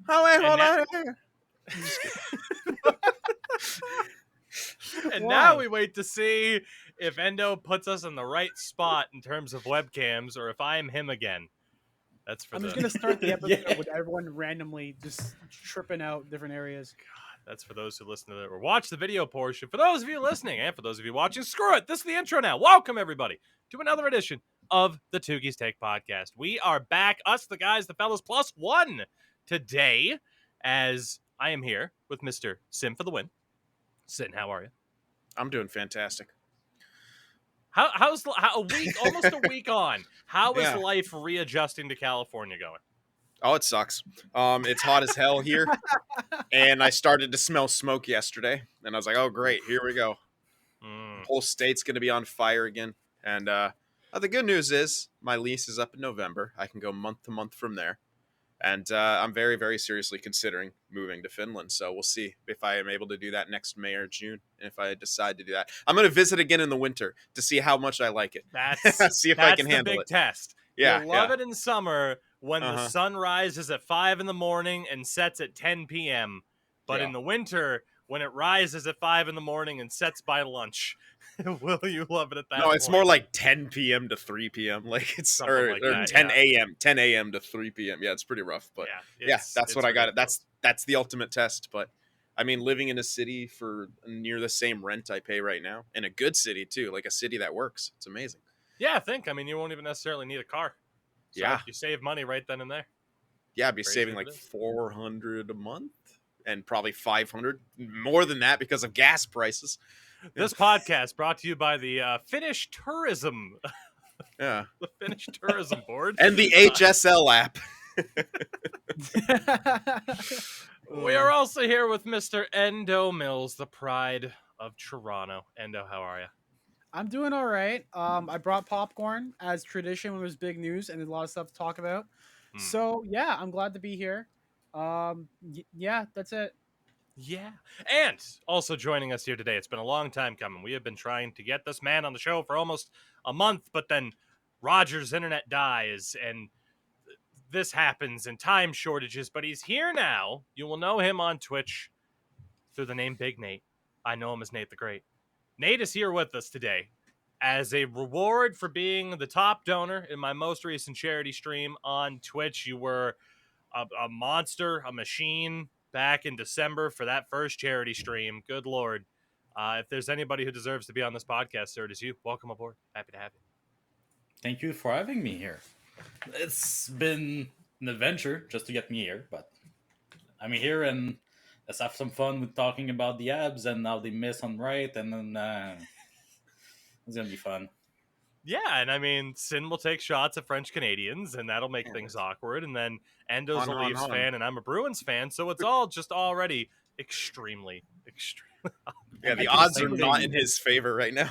Oh, wait, hold on. And now we wait to see if Endo puts us in the right spot in terms of webcams, or if I'm him again. That's for I'm the. just gonna start the episode Yeah. with everyone randomly just tripping out different areas. That's for those who listen to it or watch the video portion. For those of you listening and for those of you watching, screw it. This is the intro now. Welcome, everybody, to another edition of the Tougies Take Podcast. We are back, us, the guys, the fellas, plus one today, as I am here with Mr. Sim for the win. Sin, how are you? I'm doing fantastic. How's a week, almost a week on? How is Yeah. life readjusting to California going? Oh, it sucks. It's hot as hell here, and I started to smell smoke yesterday, and I was like, "Oh, great, here we go. Whole state's gonna be on fire again." And the good news is my lease is up in November. I can go month to month from there, and I'm very, very seriously considering moving to Finland. So we'll see if I am able to do that next May or June. And if I decide to do that, I'm gonna visit again in the winter to see how much I like it. See if I can handle the big it. test. Yeah, You'll love it in summer when the sun rises at 5 in the morning and sets at 10 p.m. But in the winter, when it rises at 5 in the morning and sets by lunch, will you love it at that point? No, it's more like 10 p.m. to 3 p.m. Like it's or 10 a.m. 10 a.m. to 3 p.m. Yeah, it's pretty rough, but that's what I got. That's the ultimate test. But I mean, living in a city for near the same rent I pay right now, in a good city too, like a city that works, it's amazing. Yeah, I mean, you won't even necessarily need a car. So yeah, you save money right then and there. Yeah, I'd be saving like $400 a month. And probably 500, more than that because of gas prices. This podcast brought to you by the Finnish Tourism. Yeah. The Finnish Tourism Board. And the HSL app. We are also here with Mr. Endo Mills, the pride of Toronto. Endo, how are you? I'm doing all right. I brought popcorn as tradition when there's big news and there's a lot of stuff to talk about. So, yeah, I'm glad to be here. Yeah, that's it. Yeah. And also joining us here today, it's been a long time coming. We have been trying to get this man on the show for almost a month, but then Roger's internet dies and this happens and time shortages, but he's here now. You will know him on Twitch through the name Big Nate. I know him as Nate the Great. Nate is here with us today as a reward for being the top donor in my most recent charity stream on Twitch. You were a monster, a machine back in December for that first charity stream. Good Lord. If there's anybody who deserves to be on this podcast, sir, it is you. Welcome aboard. Happy to have you. Thank you for having me here. It's been an adventure just to get me here, but I'm here and let's have some fun with talking about the abs and how they miss on right, and then it's going to be fun. Yeah, and I mean, Sin will take shots at French Canadians, and that'll make things awkward. And then Endo's a Leafs fan, and I'm a Bruins fan, so it's all just already extremely. Yeah, the odds are not in his favor right now.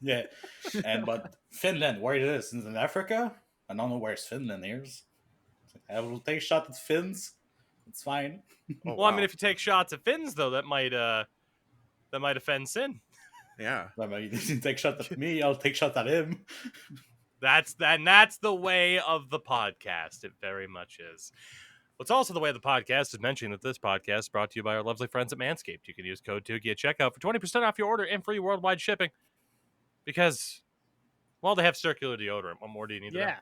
Yeah, but Finland, where it is? In Africa? I don't know where's Finland is. I will take shots at Finns. It's fine. I mean, if you take shots at Finns, though, that might offend Sin. Yeah. I mean, you take shots at me, I'll take shots at him. That's the way of the podcast. It very much is. What's also the way of the podcast is mentioning that this podcast is brought to you by our lovely friends at Manscaped. You can use code Tougie at checkout for 20% off your order and free worldwide shipping. Because, well, they have circular deodorant. What more do you need to know?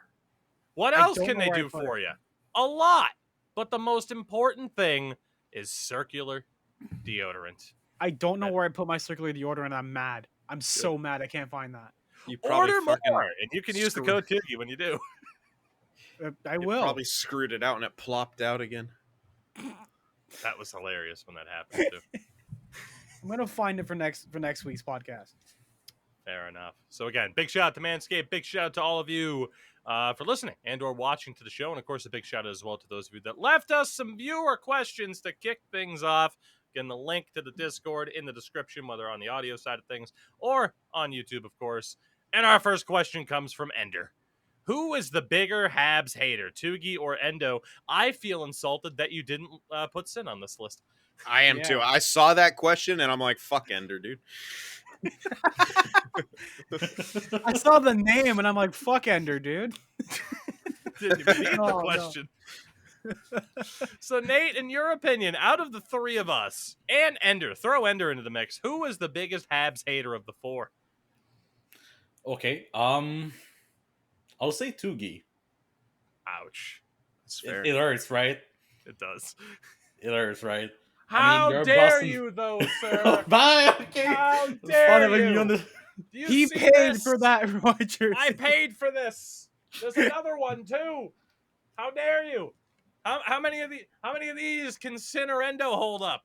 What else can they do for you? A lot. But the most important thing is circular deodorant. I don't know where I put my circular deodorant. I'm mad. I'm so mad I can't find that. You probably order more, and you can use the code Tougie when you do. I will. Probably screwed it out and it plopped out again. That was hilarious when that happened too. I'm gonna find it for next week's podcast. Fair enough. So again, big shout out to Manscaped. Big shout out to all of you for listening and or watching to the show. And of course, a big shout out as well to those of you that left us some viewer questions to kick things off. Again, the link to the Discord in the description, whether on the audio side of things or on YouTube, of course. And our first question comes from Ender. Who is the bigger Habs hater, Tougie or Endo? I feel insulted that you didn't put Sin on this list. I am too. I saw that question and I'm like, fuck Ender, dude. I saw the name and I'm like, fuck Ender, dude. Didn't even need the question. So, Nate, in your opinion, out of the three of us and Ender, throw Ender into the mix. Who is the biggest Habs hater of the four? Okay. I'll say Tougie. Ouch. That's It, fair. it hurts, right? It does. It hurts, right? How you're dare Boston. you, though, Oh, sir? bye. Okay. How It's fun dare having me you? on the. Do you He see paid this? for that Rogers. I paid for this. There's another one too. How dare you? How many of these can Cinerendo hold up?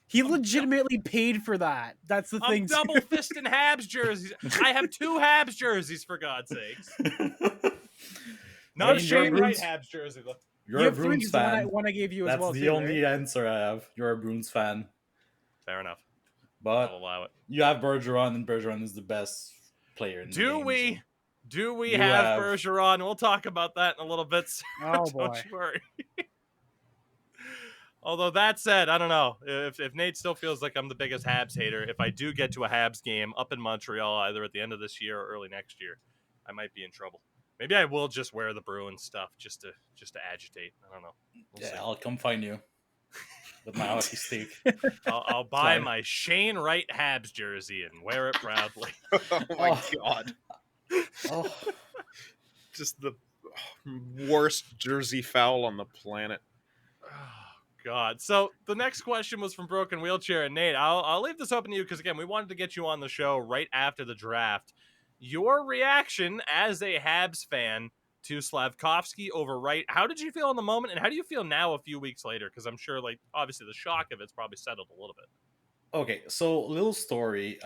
He legitimately paid for that. That's the I'm thing. too. double fisting Habs jerseys. I have 2 Habs jerseys, for God's sakes. Not a mean, you're a Shane Wright Bruins- Habs jersey, though. You're You a have 3 Bruins 'cause the fan. one I gave you as That's well. the too, only right? answer I have. You're a Bruins fan, Fair enough. but I'll allow it. you have Bergeron, and Bergeron is the best player in the Do game. we? So. Do we You have have- Bergeron? We'll talk about that in a little bit. Sir. Oh, Don't boy. you worry. Although that said, I don't know if Nate still feels like I'm the biggest Habs hater. If I do get to a Habs game up in Montreal, either at the end of this year or early next year, I might be in trouble. Maybe I will just wear the Bruins stuff just to agitate. I don't know. We'll see. I'll come find you with my hockey stick. I'll buy Fine. my Shane Wright Habs jersey and wear it proudly. Oh my Oh. god. Oh, Just the worst jersey foul on the planet. Oh, God. So the next question was from Broken Wheelchair. And Nate, I'll leave this open to you because, again, we wanted to get you on the show right after the draft. Your reaction as a Habs fan to Slavkovsky over Wright, how did you feel in the moment? And how do you feel now a few weeks later? Because I'm sure, like, obviously the shock of it's probably settled a little bit. okay. So, little story.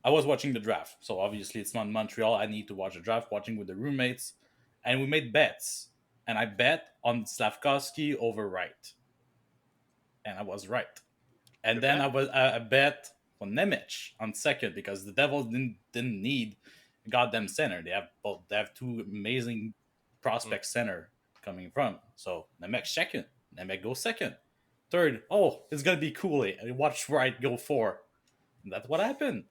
I was watching the draft, so obviously it's not in Montreal. I need to watch the draft, watching with the roommates, and we made bets. And I bet on Slavkovsky over Wright, and I was right. And Good then bet. I bet on Nemec on second because the Devils didn't need a goddamn center. They have 2 amazing prospect center coming from. So Nemec second, Nemec go second, third. Oh, it's gonna be Cooley. I watched Wright go 4. And that's what happened.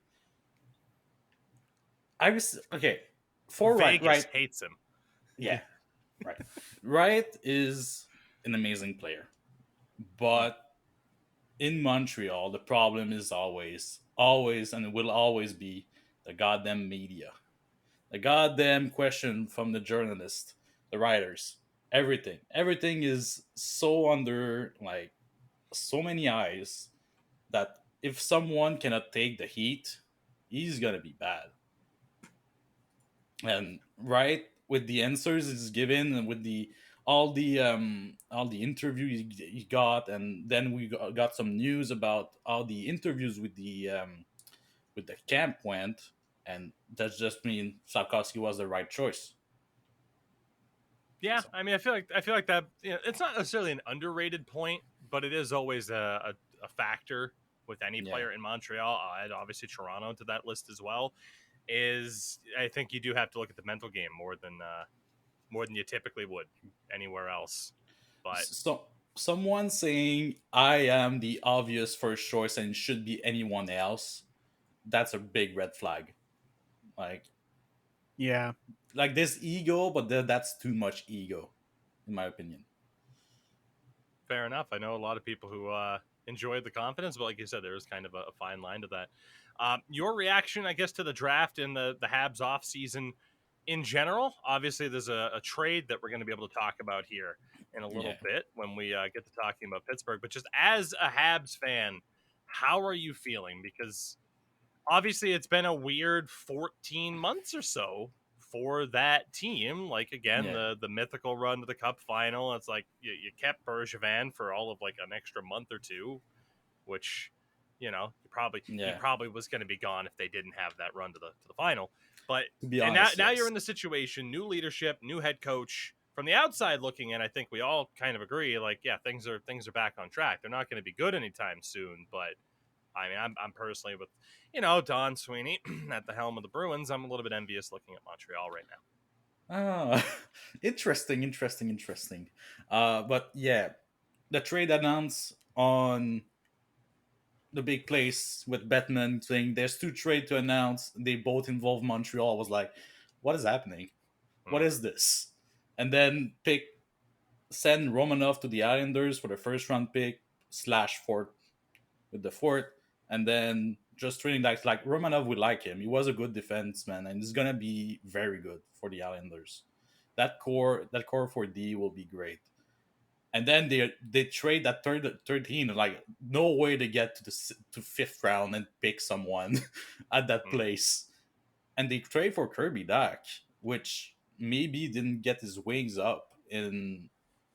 I was okay. For Vegas Wright, hates him. yeah, right. Wright is an amazing player, but in Montreal, the problem is always, and it will always be the goddamn media, the goddamn question from the journalists, the writers, everything. Everything is so under like so many eyes that if someone cannot take the heat, he's gonna be bad. And right with the answers he's given and with the all the interviews he got, and then we got some news about how the interviews with the camp went, and that just means Sapkowski was the right choice. Yeah, I mean, I feel like that. You know, it's not necessarily an underrated point, but it is always a factor with any Yeah. player in Montreal. I'd obviously Toronto to that list as well. Is I think you do have to look at the mental game more than you typically would anywhere else. But So someone saying I am the obvious first choice and should be anyone else, that's a big red flag. Yeah. Like this ego, but that's too much ego, in my opinion. fair enough. I know a lot of people who enjoyed the confidence, but like you said, there is kind of a fine line to that. Your reaction, I guess, to the draft and the Habs off season in general. Obviously, there's a trade that we're going to be able to talk about here in a little bit when we get to talking about Pittsburgh. But just as a Habs fan, how are you feeling? Because obviously, it's been a weird 14 months or so for that team. Like, again, the mythical run to the Cup final. It's like you kept Bergevin for all of like an extra month or two, which, you know, he probably was going to be gone if they didn't have that run to the final. But To be and honest, now you're in the situation, new leadership, new head coach. From the outside looking in, I think we all kind of agree, like, yeah, things are back on track. They're not going to be good anytime soon, but I mean, I'm personally with, you know, Don Sweeney at the helm of the Bruins. I'm a little bit envious looking at Montreal right now. Interesting. But yeah, the trade announced on the big place with Batman saying there's 2 trade to announce. They both involve Montreal. I was like, what is happening? What is this? And then pick send Romanov to the Islanders for the first round pick / fourth with the fourth, and then just treating that like Romanov, we like him. He was a good defenseman, and he's gonna be very good for the Islanders. That core for D will be great. And then they trade that 13, like no way to get to fifth round and pick someone at that place. And they trade for Kirby Dach, which maybe didn't get his wings up in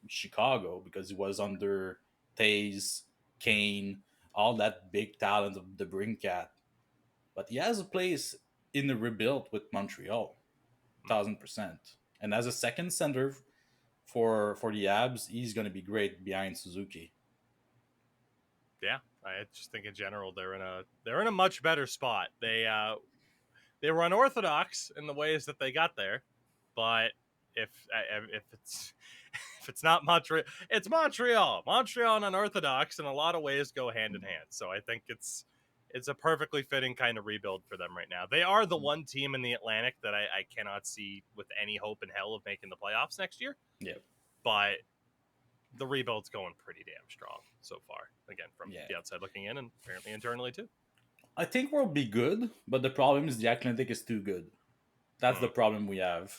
Chicago because he was under Taze, Kane, all that big talent of the Brinkat. But he has a place in the rebuild with Montreal, 1,000%. And as a second center for the Abs, he's going to be great behind Suzuki. Yeah, I just think in general they're in a much better spot. They were unorthodox in the ways that they got there, but if it's if it's not Montreal, it's Montreal. Montreal and unorthodox in a lot of ways go hand in hand. So I think it's a perfectly fitting kind of rebuild for them right now. They are the one team in the Atlantic that I cannot see with any hope in hell of making the playoffs next year. Yeah. But the rebuild's going pretty damn strong so far. Again, from the outside looking in, and apparently internally too. I think we'll be good, but the problem is the Atlantic is too good. That's the problem we have.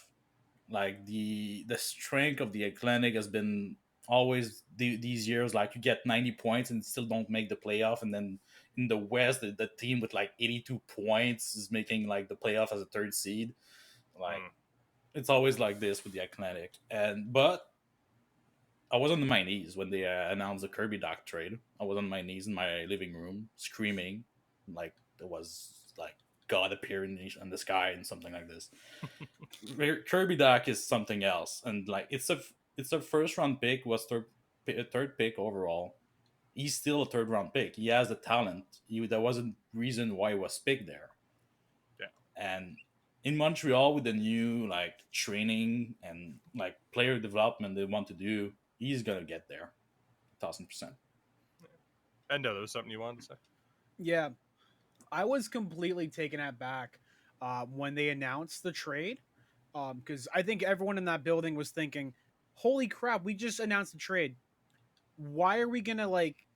Like the strength of the Atlantic has been always these years. Like you get 90 points and still don't make the playoff, and then in the West, the team with like 82 points is making like the playoff as a third seed. Like it's always like this with the Atlantic. But I was on my knees when they announced the Kirby Dach trade. I was on my knees in my living room screaming, like there was like God appearing in the sky and something like this. Kirby Dach is something else, and like it's a first round pick, was third pick overall. He's still a third round pick. He has the talent. There wasn't reason why he was picked there. Yeah, and in Montreal with the new like training and like player development they want to do, he's gonna get there, 1,000%. Endo, there was something you wanted to say? Yeah, I was completely taken aback when they announced the trade, because I think everyone in that building was thinking, "Holy crap, we just announced the trade. Why are we gonna like?"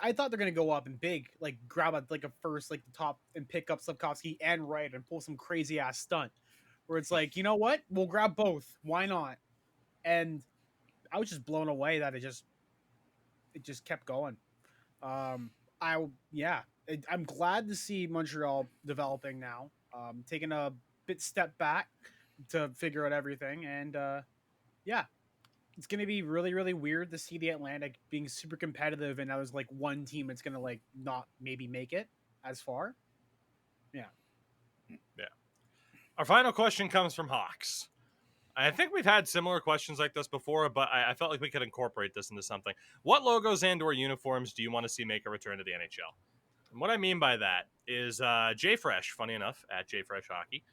I thought they're gonna go up and big, like grab a first, like the top, and pick up Slavkovsky and Wright and pull some crazy ass stunt, where it's like, you know what, we'll grab both. Why not? And I was just blown away that it just kept going. I'm glad to see Montreal developing now, taking a bit step back to figure out everything, and it's going to be really, really weird to see the Atlantic being super competitive, and now there's like one team that's going to like not maybe make it as far. Yeah. Our final question comes from Hawks. I think we've had similar questions like this before, but I felt like we could incorporate this into something. What logos and/or uniforms do you want to see make a return to the NHL? And what I mean by that is JFresh, funny enough, at JFresh Hockey,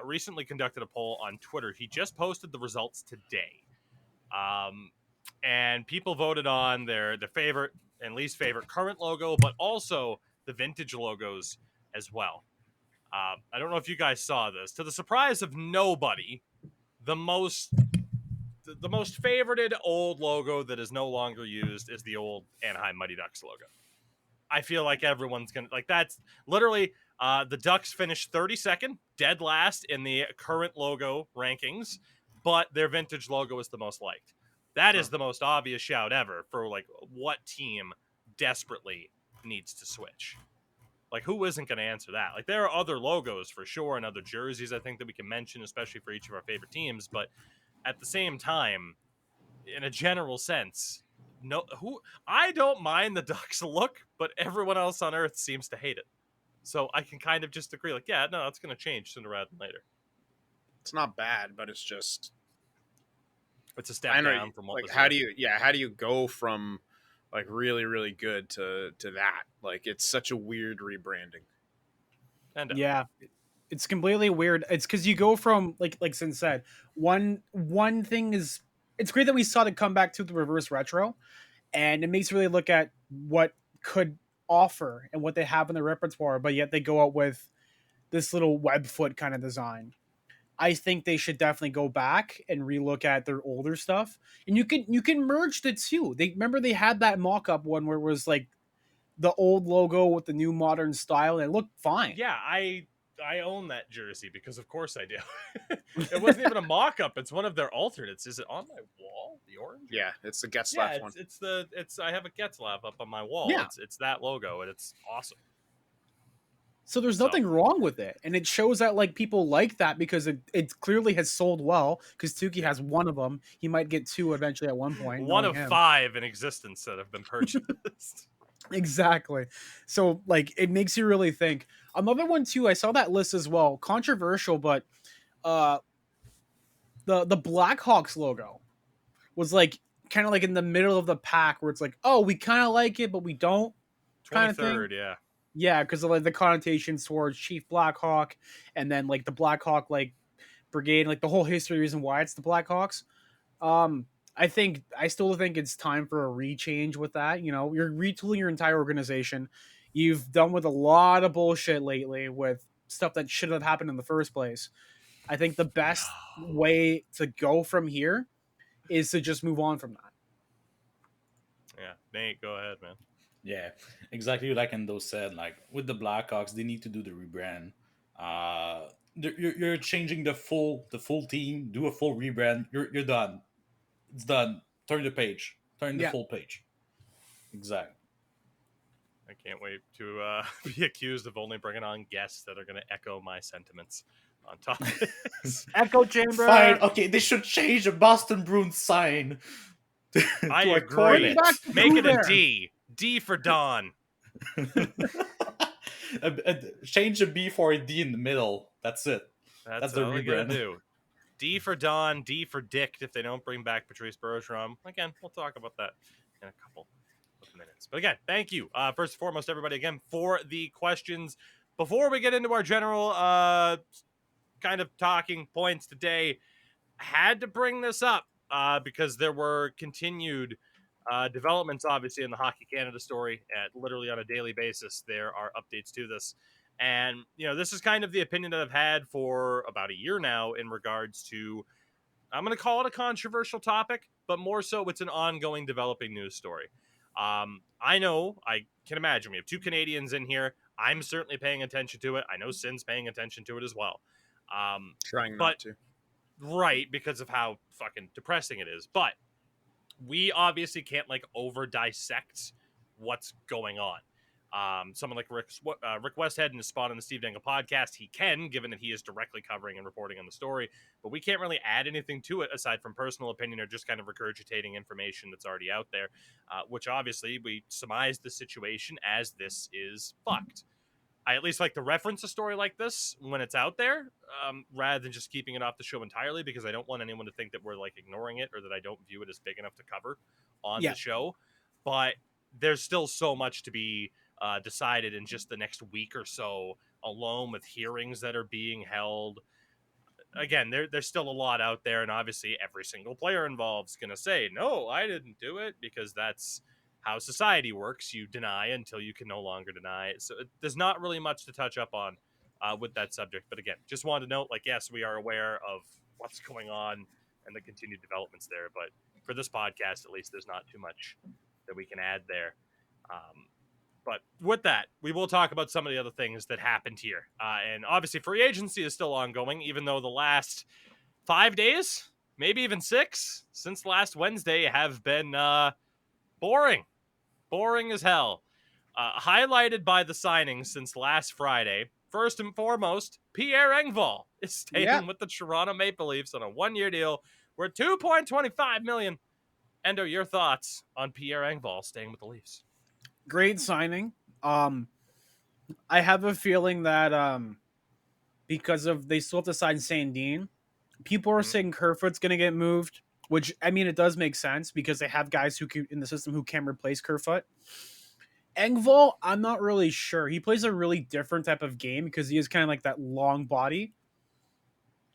recently conducted a poll on Twitter. He just posted the results today. And people voted on their favorite and least favorite current logo, but also the vintage logos as well. I don't know if you guys saw this. To the surprise of nobody, the most favorited old logo that is no longer used is the old Anaheim Mighty Ducks logo. I feel like everyone's gonna like that's literally the Ducks finished 32nd, dead last in the current logo rankings, but their vintage logo is the most liked. That is the most obvious shout ever for like what team desperately needs to switch. Like, who isn't going to answer that? Like, there are other logos for sure and other jerseys I think that we can mention, especially for each of our favorite teams. But at the same time, in a general sense, I don't mind the Ducks look, but everyone else on Earth seems to hate it. So I can kind of just agree, like, yeah, no, it's going to change sooner rather than later. It's not bad, but it's just it's a step down from what like was how do you go from like really, really good to that? Like, it's such a weird rebranding. And yeah, it's completely weird. It's because you go from like Sin said, one thing is, it's great that we saw the comeback to the reverse retro, and it makes you really look at what could offer and what they have in their repertoire, but yet they go out with this little web foot kind of design. I think they should definitely go back and relook at their older stuff. And you can merge the two. They had that mock-up one where it was like the old logo with the new modern style, and it looked fine. Yeah, I own that jersey because of course I do. It wasn't even a mock-up. It's one of their alternates. Is it on my wall? The orange? Yeah, it's the Getzlaff Yeah, one. it's I have a Getzlaff up on my wall. Yeah. It's that logo and it's awesome. So there's nothing wrong with it, and it shows that like people like that because it clearly has sold well. Because Tougie has one of them, he might get two eventually at one point. One knowing of him. 5 in existence that have been purchased. Exactly. So like it makes you really think. Another one too, I saw that list as well. Controversial, but the Blackhawks logo was like kind of like in the middle of the pack where it's like, oh, we kind of like it, but we don't. Kind of thing. 23rd, yeah. Yeah, because of like the connotations towards Chief Blackhawk, and then like the Blackhawk like brigade, like the whole history reason why it's the Blackhawks. I still think it's time for a rechange with that. You know, you're retooling your entire organization. You've done with a lot of bullshit lately with stuff that should have happened in the first place. I think the best way to go from here is to just move on from that. Yeah, Nate, go ahead, man. Yeah, exactly like Endo said. Like with the Blackhawks, they need to do the rebrand. You're changing the full team. Do a full rebrand. You're done. It's done. Turn the page. Turn the full page. Exactly. I can't wait to be accused of only bringing on guests that are going to echo my sentiments on topics. Echo chamber. Fine. Okay, they should change the Boston Bruins sign. I to a agree. Hornet. Make it a D. D for Don. Change a B for a D in the middle. That's it. That's the all we gotta rebrand. do. D for Don, D for Dick if they don't bring back Patrice Bergeron. Again, we'll talk about that in a couple of minutes. But again, thank you, first and foremost, everybody, again, for the questions. Before we get into our general kind of talking points today, I had to bring this up because there were continued developments, obviously, in the Hockey Canada story. Literally on a daily basis, there are updates to this. And, this is kind of the opinion that I've had for about a year now in regards to, I'm going to call it a controversial topic, but more so it's an ongoing developing news story. I know, I can imagine, we have 2 Canadians in here. I'm certainly paying attention to it. I know Sin's paying attention to it as well. Trying not to. Right, because of how fucking depressing it is. But we obviously can't over dissect what's going on. Someone like Rick Westhead in his spot on the Steve Dangle podcast, he can, given that he is directly covering and reporting on the story, but we can't really add anything to it aside from personal opinion or just kind of regurgitating information that's already out there, which obviously we surmise the situation as this is fucked. I at least like to reference a story like this when it's out there, rather than just keeping it off the show entirely, because I don't want anyone to think that we're ignoring it or that I don't view it as big enough to cover on the show. But there's still so much to be decided in just the next week or so alone, with hearings that are being held. Again, there's still a lot out there, and obviously every single player involved is going to say, no, I didn't do it, because that's how society works. You deny until you can no longer deny it. So there's not really much to touch up on with that subject. But again, just wanted to note, yes, we are aware of what's going on and the continued developments there. But for this podcast, at least, there's not too much that we can add there. But with that, we will talk about some of the other things that happened here. And obviously, free agency is still ongoing, even though the last 5 days, maybe even 6, since last Wednesday, have been boring. Boring as hell. Highlighted by the signings since last Friday. First and foremost, Pierre Engvall is staying with the Toronto Maple Leafs on a 1-year deal worth $2.25 million. Endo, your thoughts on Pierre Engvall staying with the Leafs? Great signing. I have a feeling that because they still have to sign Sandin, people are saying Kerfoot's going to get moved, which, I mean, it does make sense because they have guys in the system who can replace Kerfoot. Engvall, I'm not really sure. He plays a really different type of game because he is kind of like that long body.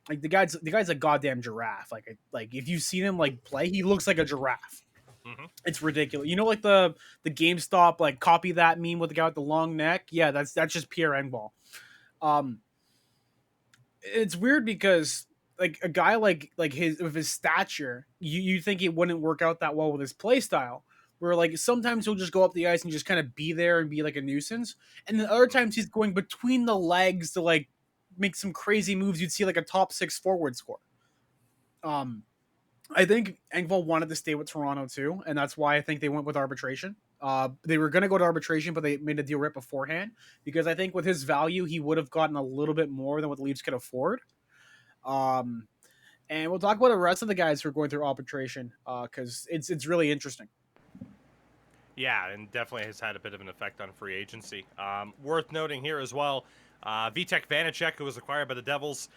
The guy's a goddamn giraffe. Like if you've seen him play, he looks like a giraffe. Mm-hmm. It's ridiculous. The GameStop copy that meme with the guy with the long neck. Yeah, that's just Pierre Engvall. It's weird because like a guy like his with his stature, you think it wouldn't work out that well with his play style. Where like sometimes he'll just go up the ice and just kind of be there and be like a nuisance, and then other times he's going between the legs to like make some crazy moves. You'd see like a top 6 forward score. I think Engvall wanted to stay with Toronto too, and that's why I think they went with arbitration. They were going to go to arbitration, but they made a deal right beforehand because I think with his value, he would have gotten a little bit more than what the Leafs could afford. And we'll talk about the rest of the guys who are going through arbitration because it's really interesting. Yeah, and definitely has had a bit of an effect on free agency. Worth noting here as well, Vitek Vanacek, who was acquired by the Devils,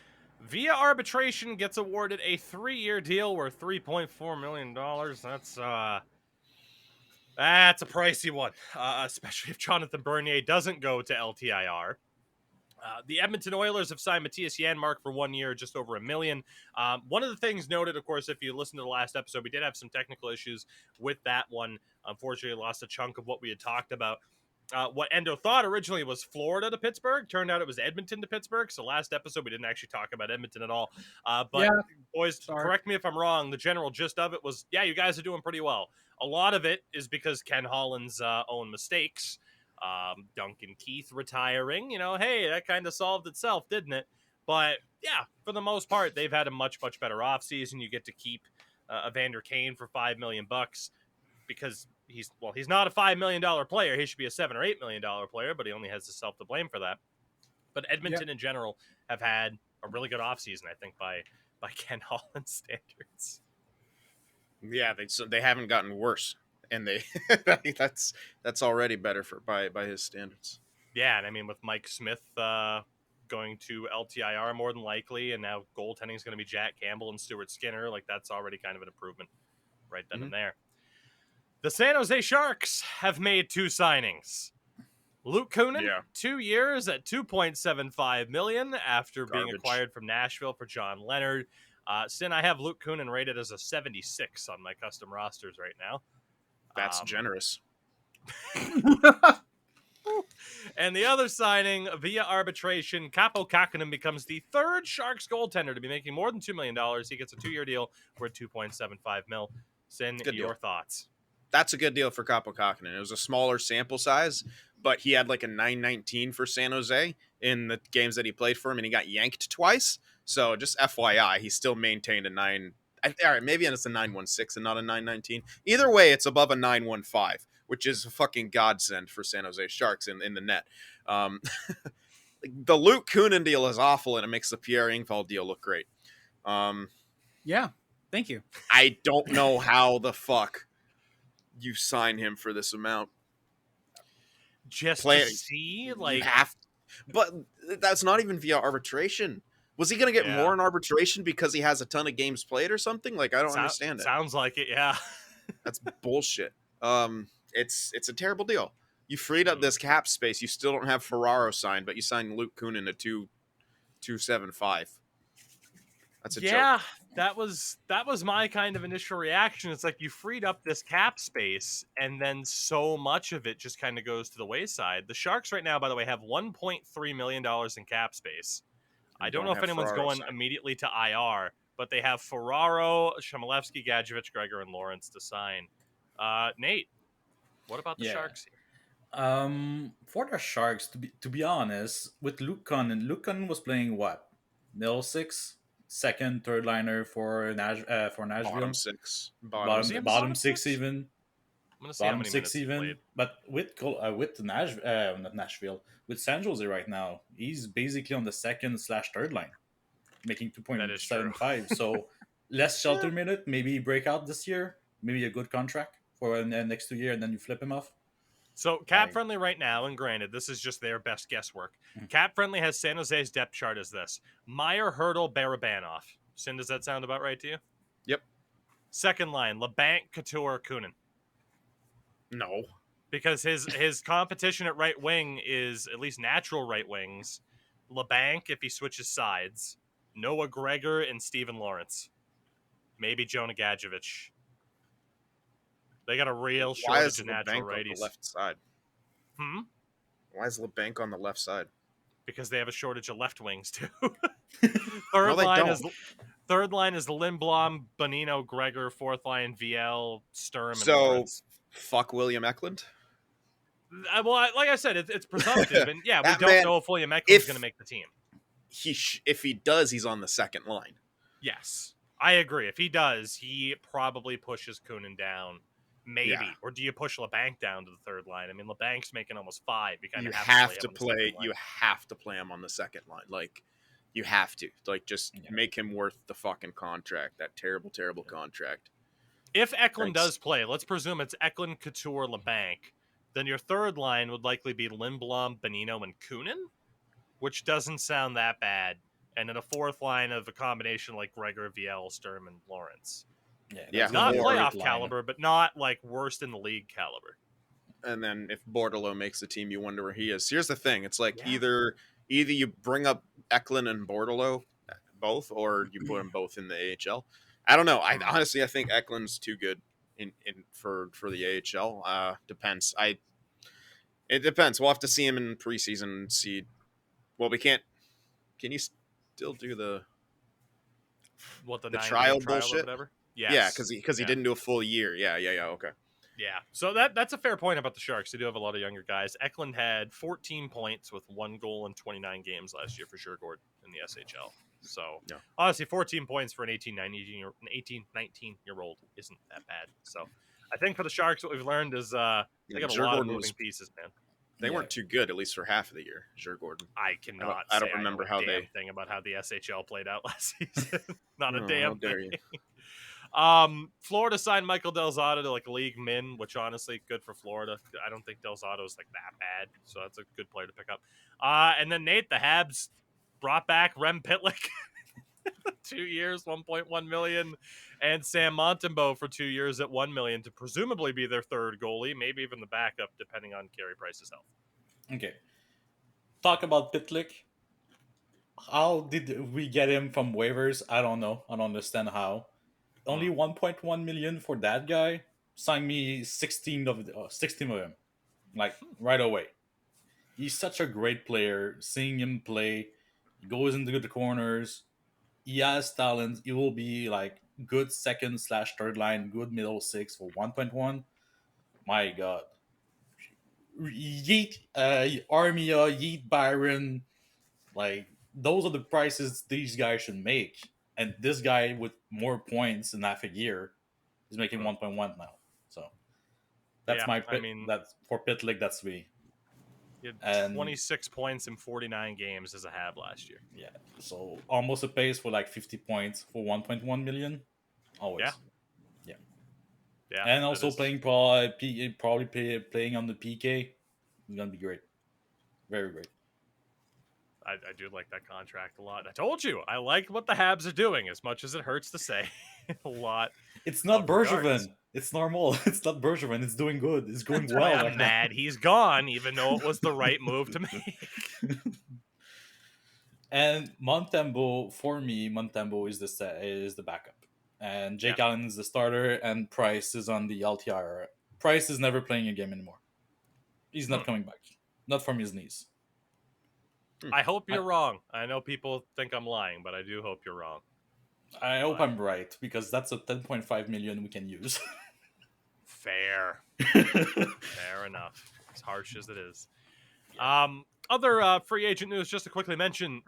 via arbitration gets awarded a 3-year deal worth $3.4 million. That's a pricey one, especially if Jonathan Bernier doesn't go to LTIR. The Edmonton Oilers have signed Matthias Janmark for 1 year, just over $1 million. One of the things noted, of course, if you listen to the last episode, we did have some technical issues with that one. Unfortunately, lost a chunk of what we had talked about. What Endo thought originally was Florida to Pittsburgh. Turned out it was Edmonton to Pittsburgh. So last episode, we didn't actually talk about Edmonton at all. Boys, correct me if I'm wrong. The general gist of it was, yeah, you guys are doing pretty well. A lot of it is because Ken Holland's own mistakes. Duncan Keith retiring, hey, that kind of solved itself, didn't it? But yeah, for the most part, they've had a much, much better offseason. You get to keep Evander Kane for $5 million because he's not a $5 million player. He should be a $7 or $8 million player, but he only has himself to blame for that. But Edmonton in general have had a really good offseason, I think, by Ken Holland standards. Yeah, they haven't gotten worse. And they that's already better by his standards. Yeah, and I mean with Mike Smith going to LTIR more than likely, and now goaltending is going to be Jack Campbell and Stuart Skinner, like that's already kind of an improvement right then and there. The San Jose Sharks have made 2 signings. Luke Kunin, 2 years at $2.75 million after being acquired from Nashville for John Leonard. Sin, I have Luke Kunin rated as a 76 on my custom rosters right now. That's generous. And the other signing via arbitration, Kaapo Kähkönen becomes the 3rd Sharks goaltender to be making more than $2 million. He gets a 2-year deal worth $2.75 million. Sin, your thoughts? That's a good deal for Kaapo Kähkönen. It was a smaller sample size, but he had like a 919 for San Jose in the games that he played for him, and he got yanked twice. So just FYI, he still maintained a 9. All right, maybe it's a 916 and not a 919. Either way, it's above a 915, which is a fucking godsend for San Jose Sharks in the net. The Luke Kunin deal is awful, and it makes the Pierre Engvall deal look great. Yeah, thank you. I don't know how the fuck you sign him for this amount. Just to see, like, but that's not even via arbitration. Was he going to get more in arbitration because he has a ton of games played or something? Like, I don't understand it. Sounds like it, yeah. That's bullshit. It's a terrible deal. You freed up this cap space. You still don't have Ferraro signed, but you signed Luke Kunin at 2.75. That's a joke. Yeah, that was my kind of initial reaction. It's like you freed up this cap space, and then so much of it just kind of goes to the wayside. The Sharks right now, by the way, have $1.3 million in cap space. I don't know if anyone's going immediately to IR, but they have Ferraro, Shamilevsky, Gadjevich, Gregor, and Lawrence to sign. Nate, what about the Sharks here? For the Sharks, to be honest, with Luke Kunin was playing what? Middle 6? Second, third liner for Nashville. Bottom 6. Bottom 6 even. I'm gonna see how many minutes even. Played. But with not Nashville, with San Jose right now, he's basically on the second / third line, making 2.75. So less shelter minute, maybe break out this year, maybe a good contract for the next 2 years, and then you flip him off. So Cap Friendly right now, and granted, this is just their best guesswork. Cap Friendly has San Jose's depth chart as this: Meyer, Hurdle, Barabanov. Sin, does that sound about right to you? Yep. Second line: LeBanc, Couture, Kunin. No. Because his competition at right wing is at least natural right wings. LeBanc, if he switches sides. Noah Gregor and Steven Lawrence. Maybe Jonah Gadjevich. They got a real shortage of natural righties. On the left side? Why is LeBanc on the left side? because they have a shortage of left wings too. No, they don't. Third line is Lindblom, Bonino, Gregor. Fourth line, VL, Sturm, and So, Lawrence. fuck William Eklund. Like I said, it's presumptive, and yeah, we That don't man, know if William Eklund's going to make the team. If he does, he's on the second line. Yes, I agree. If he does, he probably pushes Kunin down, maybe. Yeah. Or do you push LeBanc down to the third line? I mean, LeBanc's making almost 5. You kind You of have to him on the play. second line. You have to play him on the second line. Like, you have to. Like, just make him worth the fucking contract. That terrible, terrible contract. If Eklund does play, let's presume it's Eklund, Couture, LeBanc, then your third line would likely be Lindblom, Bonino, and Kunin, which doesn't sound that bad. And then a fourth line of a combination like Gregor, VL, Sturm, and Lawrence. Yeah, Not more playoff caliber, but not like worst in the league caliber. And then if Bordelot makes the team, you wonder where he is. Here's the thing: it's like either you bring up Eklund and Bordelot both, or you put them both in the AHL. I don't know. I think Eklund's too good for the AHL. Depends. It depends. We'll have to see him in preseason and see. Well, we can't. Can you still do the trial bullshit? Or whatever? Yes. Yeah, because he didn't do a full year. Yeah. Okay. Yeah, so that's a fair point about the Sharks. They do have a lot of younger guys. Eklund had 14 points with 1 goal in 29 games last year for Djurgården in the SHL. So, honestly, 14 points for an 18, 19-year-old isn't that bad. So, I think for the Sharks, what we've learned is they got a lot of moving pieces, man. They weren't too good, at least for half of the year, Djurgården. I cannot I don't remember how they thing about how the SHL played out last season. Not a damn how dare thing. you. Florida signed Michael Del Zotto to like league min, which honestly good for Florida. I don't think Del Zotto's like that bad, so that's a good player to pick up. And then Nate, the Habs brought back Rem Pitlick, 2 years, 1.1 million, and Sam Montembeault for 2 years at 1 million to presumably be their third goalie, maybe even the backup, depending on Carey Price's health. Okay, talk about Pitlick. How did we get him from waivers? I don't know. I don't understand how. Only 1.1 million for that guy. Sign me 16 of him, like right away. He's such a great player. Seeing him play, he goes into the corners. He has talent. He will be like good second/third line, good middle six for 1.1. My God. Yeet Armia, Yeet Byron. Like, those are the prices these guys should make. And this guy with more points in half a year is making 1.1 now. So that's that's for Pitlick. That's me. He had 26 points in 49 games as a Hab last year. Yeah, so almost a pace for like 50 points for 1.1 million. Always. Yeah. And also playing probably playing on the PK is gonna be great. Very great. I do like that contract a lot. I told you, I like what the Habs are doing, as much as it hurts to say. A lot. It's not Bergevin. It's normal. It's not Bergevin. It's doing good. It's going well. I'm mad he's gone, even though it was the right move to make. And Montembeault, for me, is the backup. And Jake Allen is the starter, and Price is on the LTIR. Price is never playing a game anymore. He's not coming back. Not from his knees. I hope you're wrong. I know people think I'm lying, but I do hope you're wrong. I hope I'm right, because that's a 10.5 million we can use. Fair. Fair enough. As harsh as it is. Other free agent news, just to quickly mention,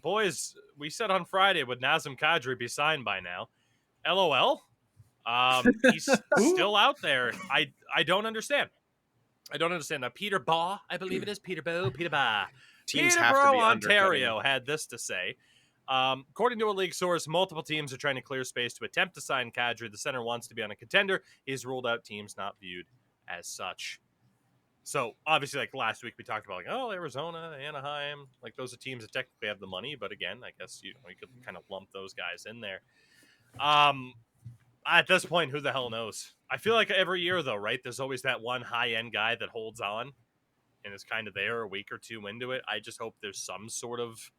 boys, we said on Friday, would Nazem Kadri be signed by now? LOL. He's still out there. I don't understand. Now, Peter Baugh, I believe it is. Peter Baugh. Peterborough, Ontario had this to say. According to a league source, multiple teams are trying to clear space to attempt to sign Kadri. The center wants to be on a contender. He's ruled out teams not viewed as such. So, obviously, like last week, we talked about, like, Arizona, Anaheim. Like, those are teams that technically have the money. But again, I guess you could kind of lump those guys in there. At this point, who the hell knows? I feel like every year, though, right? There's always that one high-end guy that holds on and is kind of there a week or two into it. I just hope there's some sort of,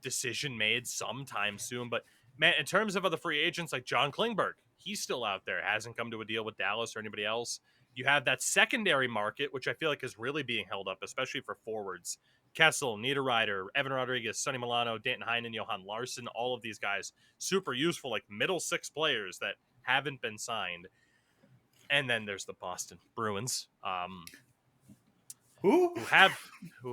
decision made sometime soon. But, man, in terms of other free agents like John Klingberg, he's still out there. Hasn't come to a deal with Dallas or anybody else. You have that secondary market, which I feel like is really being held up, especially for forwards. Kessel, Niederreiter, Evan Rodriguez, Sonny Milano, Danton Heinen, Johan Larson, all of these guys, super useful, like middle six players that haven't been signed. And then there's the Boston Bruins, who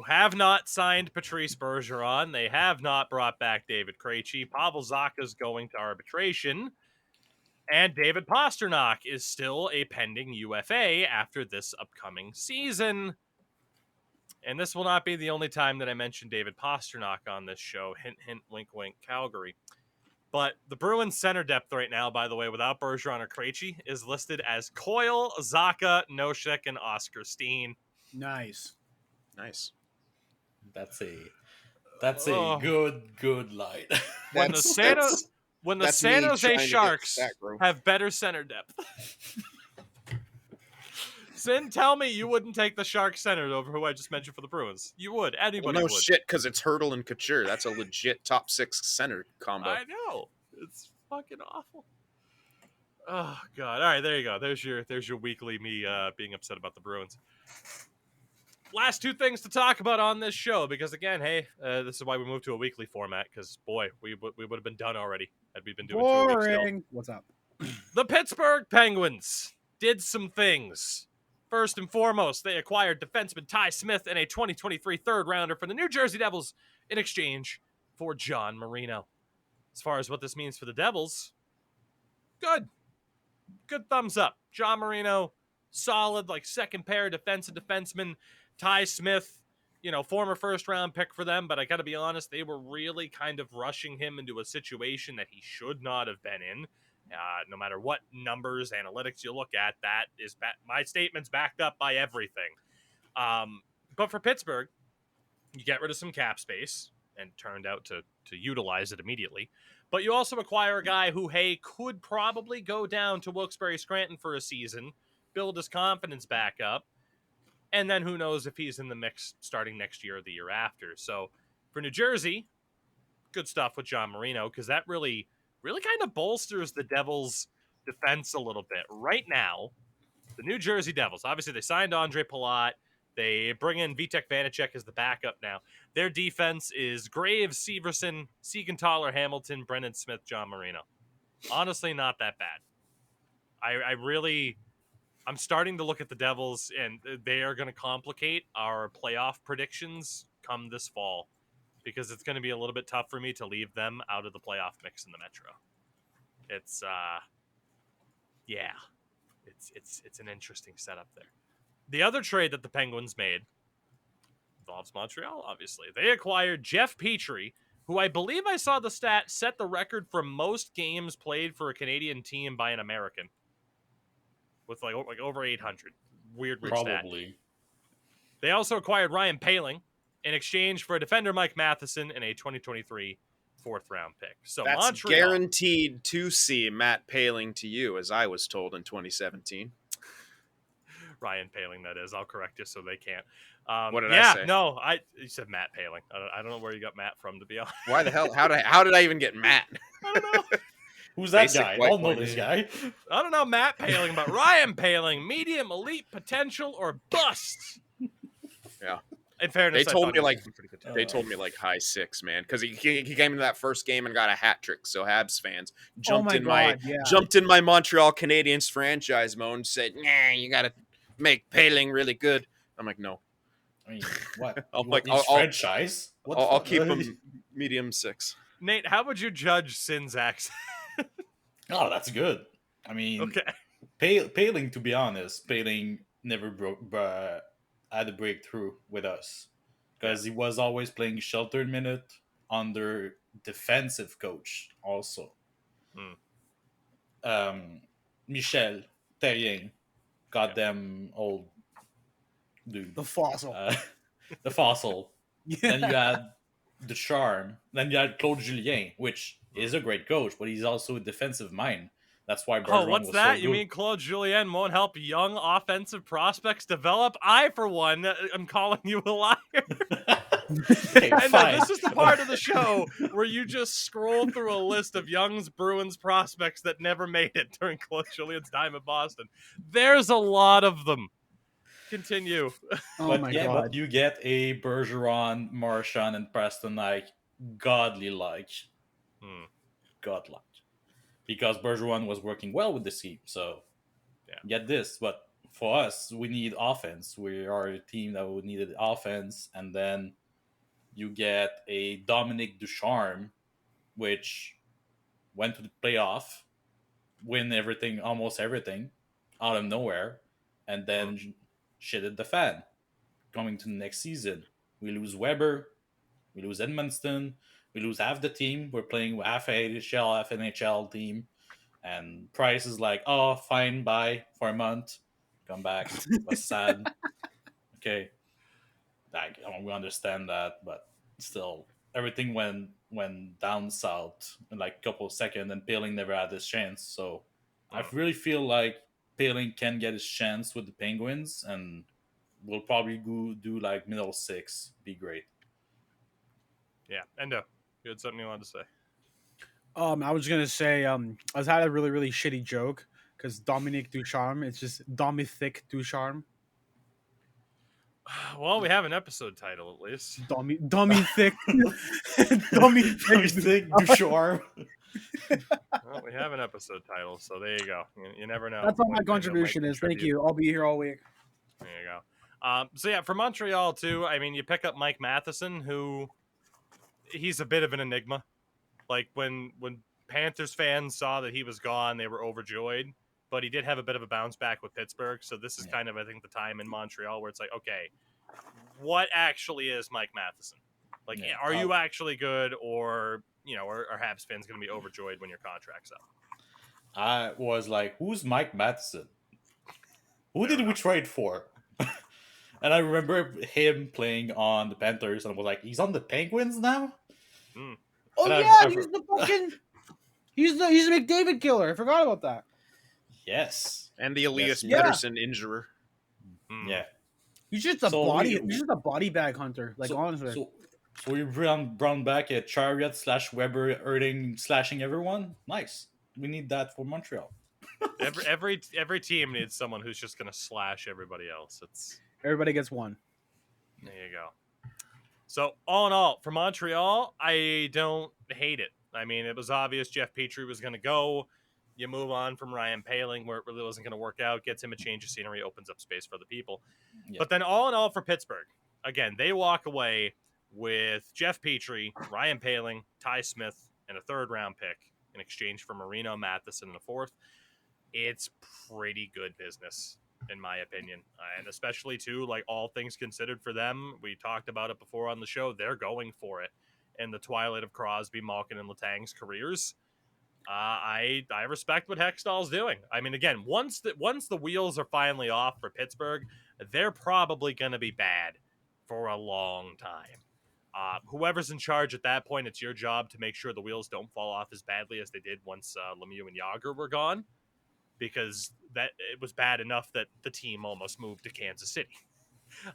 have not signed Patrice Bergeron. They have not brought back David Krejci. Pavel Zacha's going to arbitration. And David Pastrnak is still a pending UFA after this upcoming season. And this will not be the only time that I mention David Pastrnak on this show. Hint, hint, wink, wink, Calgary. But the Bruins center depth right now, by the way, without Bergeron or Krejci, is listed as Coyle, Zacha, Nosek, and Oscar Steen. Nice. That's a good light. When the San Jose Sharks have better center depth. Sin, tell me you wouldn't take the Sharks center over who I just mentioned for the Bruins. You would. Anybody would. Shit, because it's Hurdle and Couture. That's a legit top 6 center combo. I know. It's fucking awful. Oh, God. All right, there you go. There's your weekly me being upset about the Bruins. Last two things to talk about on this show, because, again, hey, this is why we moved to a weekly format, because, boy, we would have been done already had we been doing 2 weeks still. What's up? The Pittsburgh Penguins did some things. First and foremost, they acquired defenseman Ty Smith and a 2023 third-rounder from the New Jersey Devils in exchange for John Marino. As far as what this means for the Devils, good. Good thumbs up. John Marino, solid, like, second-pair defenseman. Ty Smith, former first-round pick for them, but I got to be honest, they were really kind of rushing him into a situation that he should not have been in. No matter what numbers, analytics you look at, that is my statement's backed up by everything. But for Pittsburgh, you get rid of some cap space, and turned out to utilize it immediately. But you also acquire a guy who, hey, could probably go down to Wilkes-Barre Scranton for a season, build his confidence back up, and then who knows if he's in the mix starting next year or the year after. So for New Jersey, good stuff with John Marino, because that really kind of bolsters the Devils' defense a little bit. Right now, the New Jersey Devils, obviously they signed Andre Palat. They bring in Vitek Vanacek as the backup now. Their defense is Graves, Severson, Siegenthaler, Hamilton, Brendan Smith, John Marino. Honestly, not that bad. I'm starting to look at the Devils, and they are going to complicate our playoff predictions come this fall, because it's going to be a little bit tough for me to leave them out of the playoff mix in the Metro. It's an interesting setup there. The other trade that the Penguins made involves Montreal, obviously. They acquired Jeff Petrie, who I believe I saw the stat set the record for most games played for a Canadian team by an American, with like over 800. Weird Probably. stat. They also acquired Ryan Poehling in exchange for defender Mike Matheson and a 2023 fourth-round pick. So that's Montreal, guaranteed to see Matt Poehling to you, as I was told in 2017. Ryan Poehling, that is. I'll correct you so they can't. What did I say? No, you said Matt Poehling. I don't know where you got Matt from, to be honest. Why the hell? How did I even get Matt? I don't know. Who's that guy? I don't know this guy. I don't know Matt Poehling, but Ryan Poehling, medium, elite, potential, or bust. Yeah. In fairness, they told me like high 6, man, because he came into that first game and got a hat trick. So Habs fans jumped in my Montreal Canadiens franchise mode and said, "Nah, you got to make Poehling really good." I'm like, no. I mean, what? franchise? I'll keep him medium 6. Nate, how would you judge Sin's accent? Oh, that's good. I mean, okay. Poehling, to be honest, Poehling never had a breakthrough with us, because he was always playing sheltered minute under defensive coach also. Michel Therrien, goddamn old dude. The fossil. The fossil. Then you had Ducharme. Then you had Claude Julien, which is a great coach, but he's also a defensive mind. That's why Bergeron what's was that? So You good. mean Claude Julien won't help young offensive prospects develop? I, for one, am calling you a liar. Okay, And fine. this is the part of the show where you just scroll through a list of Young's Bruins prospects that never made it during Claude Julien's time at Boston. There's a lot of them. Continue. Oh But my yeah, god. but you get a Bergeron, Marchand, and Preston like godly like Hmm. godlike because Bergeron was working well with the team. So Yeah. get this, but for us, we need offense. We are a team that would needed offense, and then you get a Dominic Ducharme, which went to the playoff, win everything, almost everything, out of nowhere, and then shit hit the fan. Coming to the next season, we lose Weber, we lose Edmundston, we lose half the team. We're playing with half AHL, half NHL team, and Price is like, "Oh, fine, bye for a month, come back." Was sad. Okay, we understand that, but still, everything went down south in like a couple of seconds, and Paling never had his chance. So I really feel like Paling can get his chance with the Penguins, and we'll probably go do like middle six. Be great. Yeah. Endo, you had something you wanted to say? I was gonna say, I was had a really shitty joke because Dominique Ducharme, it's just Domithique Ducharme. Well, we have an episode title at least. Domithique. You think Ducharme? Well, we have an episode title, so there you go. You never know. That's all my Endo might contribution is. Thank contribute. you. I'll be here all week. There you go. So yeah, for Montreal too. I mean, you pick up Mike Matheson, who he's a bit of an enigma. Like when Panthers fans saw that he was gone, they were overjoyed. But he did have a bit of a bounce back with Pittsburgh, so this is kind of, I think, the time in Montreal where it's like, okay, what actually is Mike Matheson? Like, are you actually good, or are Habs fans going to be overjoyed when your contract's up? I was like, "Who's Mike Matheson? Who did we trade for?" And I remember him playing on the Panthers, and I was like, "He's on the Penguins now." Mm. Oh And yeah, he's the fucking he's the McDavid killer. I forgot about that. Yes, And the Elias Yes, Pettersson injurer. Mm. yeah. He's just a So body. He's just a body bag hunter. Like honestly. So we brought back a Chariot / Weber slashing everyone. Nice. We need that for Montreal. Every team needs someone who's just going to slash everybody else. Everybody gets one. There you go. So all in all, for Montreal, I don't hate it. I mean, it was obvious Jeff Petrie was going to go. You move on from Ryan Paling, where it really wasn't going to work out. Gets him a change of scenery, opens up space for the people. Yeah. But then all in all, for Pittsburgh, again, they walk away with Jeff Petrie, Ryan Paling, Ty Smith, and a third-round pick in exchange for Marino, Matheson, and a fourth. It's pretty good business, in my opinion. And especially, too, like all things considered for them, we talked about it before on the show, they're going for it in the twilight of Crosby, Malkin, and Letang's careers. I respect what Hextall's doing. I mean, again, once the wheels are finally off for Pittsburgh, they're probably going to be bad for a long time. Whoever's in charge at that point, it's your job to make sure the wheels don't fall off as badly as they did once Lemieux and Yager were gone, because that it was bad enough that the team almost moved to Kansas City.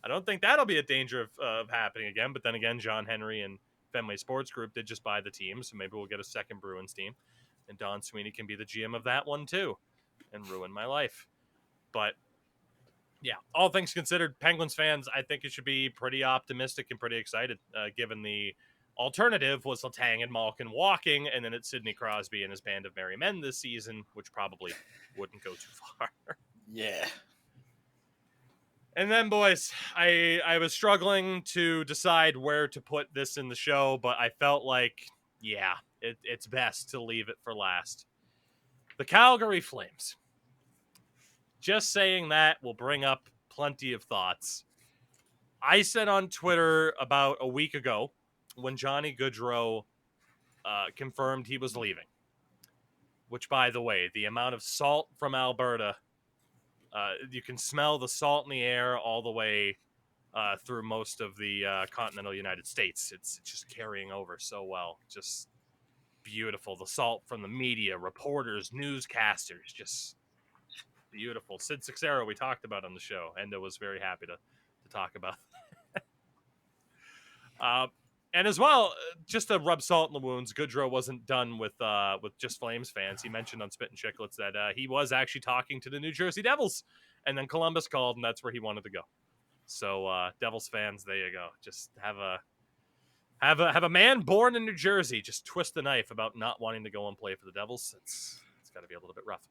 I don't think that'll be a danger of happening again, but then again, John Henry and Fenway Sports Group did just buy the team, so maybe we'll get a second Bruins team. And Don Sweeney can be the GM of that one, too, and ruin my life. But, yeah, all things considered, Penguins fans, I think it should be pretty optimistic and pretty excited, given the alternative was Letang and Malkin walking, and then it's Sidney Crosby and his band of merry men this season, which probably wouldn't go too far. Yeah. And then, boys, I was struggling to decide where to put this in the show, but I felt like, yeah, it's best to leave it for last. The Calgary Flames. Just saying that will bring up plenty of thoughts. I said on Twitter about a week ago when Johnny Gaudreau confirmed he was leaving, which, by the way, the amount of salt from Alberta, you can smell the salt in the air all the way through most of the continental United States. It's just carrying over so well. Just beautiful. The salt from the media, reporters, newscasters, just beautiful. Sid Sixero, we talked about on the show. Endo was very happy to talk about. And as well, just to rub salt in the wounds, Gaudreau wasn't done with just Flames fans. He mentioned on Spit and Chicklets that he was actually talking to the New Jersey Devils And then Columbus called, and that's where he wanted to go. So Devils fans, there you go. Just have a man born in New Jersey just twist the knife about not wanting to go and play for the Devils. It's got to be a little bit rough.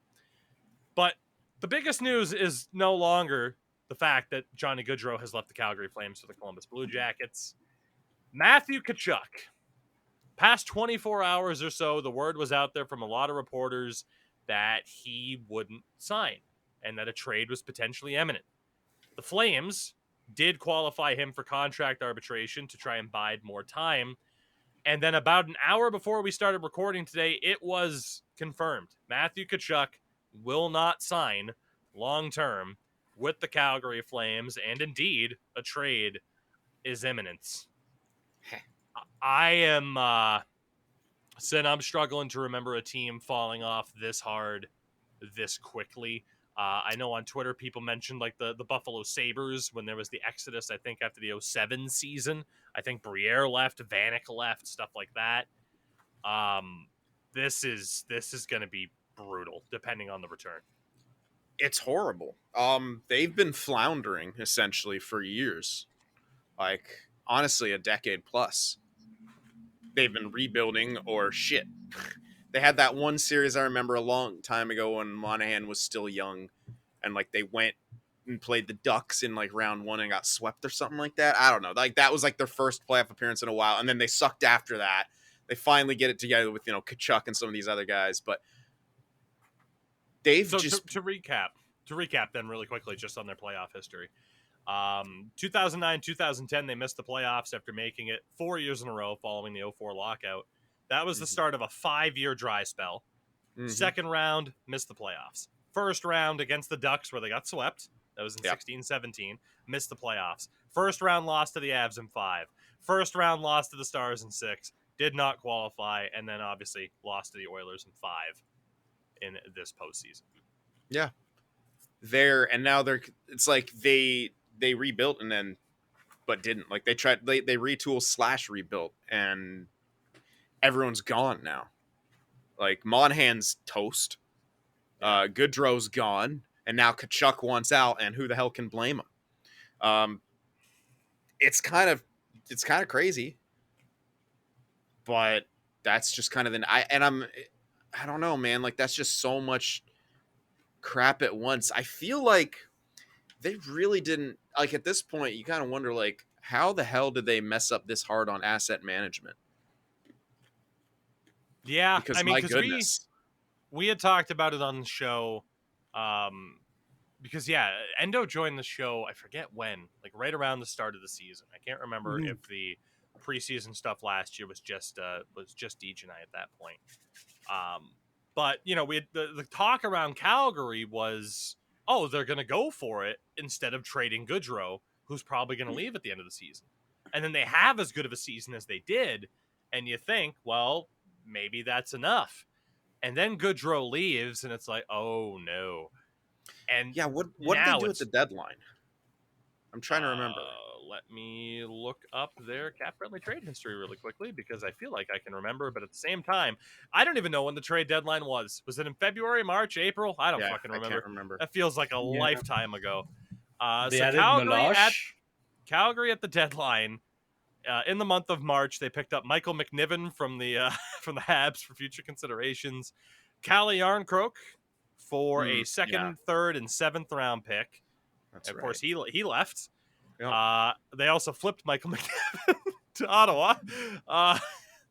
But the biggest news is no longer the fact that Johnny Gaudreau has left the Calgary Flames for the Columbus Blue Jackets. Matthew Tkachuk. Past 24 hours or so, the word was out there from a lot of reporters that he wouldn't sign and that a trade was potentially imminent. The Flames did qualify him for contract arbitration to try and bide more time. And then about an hour before we started recording today, it was confirmed. Matthew Tkachuk will not sign long-term with the Calgary Flames, and indeed, a trade is imminent. I am, Sin, I'm struggling to remember a team falling off this hard, this quickly. I know on Twitter people mentioned like the Buffalo Sabres when there was the exodus, I think, after the 2007 season. I think Briere left, Vanek left, stuff like that. This is going to be brutal, depending on the return. It's horrible. They've been floundering essentially for years, like honestly, a decade plus. They've been rebuilding or shit. They had that one series I remember a long time ago when Monahan was still young, and like they went and played the Ducks in like round 1 and got swept or something like that. I don't know. Like that was like their first playoff appearance in a while, and then they sucked after that. They finally get it together with Tkachuk and some of these other guys, but they've just to recap then really quickly just on their playoff history. 2009, 2010, they missed the playoffs after making it 4 years in a row following the 2004 lockout. That was the start of a 5-year dry spell. Second round, missed the playoffs. First round against the Ducks where they got swept. That was in 16-17. Missed the playoffs. First round lost to the Avs in 5. First round lost to the Stars in 6. Did not qualify. And then obviously lost to the Oilers in 5 in this postseason. Yeah. It's like they rebuilt but didn't. Like they retool / rebuilt, and everyone's gone now. Like Monahan's toast. Gaudreau's gone, and now Tkachuk wants out, and who the hell can blame him? It's kind of crazy, but that's just kind of I don't know, man. Like that's just so much crap at once. I feel like they really didn't, like at this point you kind of wonder like how the hell did they mess up this hard on asset management? Yeah, because my goodness, we had talked about it on the show, because Endo joined the show, I forget when, like right around the start of the season. I can't remember if the preseason stuff last year was just Deej and I at that point. But we had the talk around Calgary was, they're going to go for it instead of trading Gaudreau, who's probably going to leave at the end of the season. And then they have as good of a season as they did, and you think, well, maybe that's enough. And then Gaudreau leaves, and it's like, oh no. And what did they do at the deadline? I'm trying to remember. Let me look up their cap-friendly trade history really quickly, because I feel like I can remember, but at the same time, I don't even know when the trade deadline was. Was it in February, March, April? I don't fucking remember. I can't remember. That feels like a lifetime ago. They so added Calgary at the deadline, in the month of March, they picked up Michael McNiven from the from the Habs for future considerations, Calle Yarncroke for a second, third, and 7th round pick. That's of right. course, he left. Yep. They also flipped Michael McNiven to Ottawa.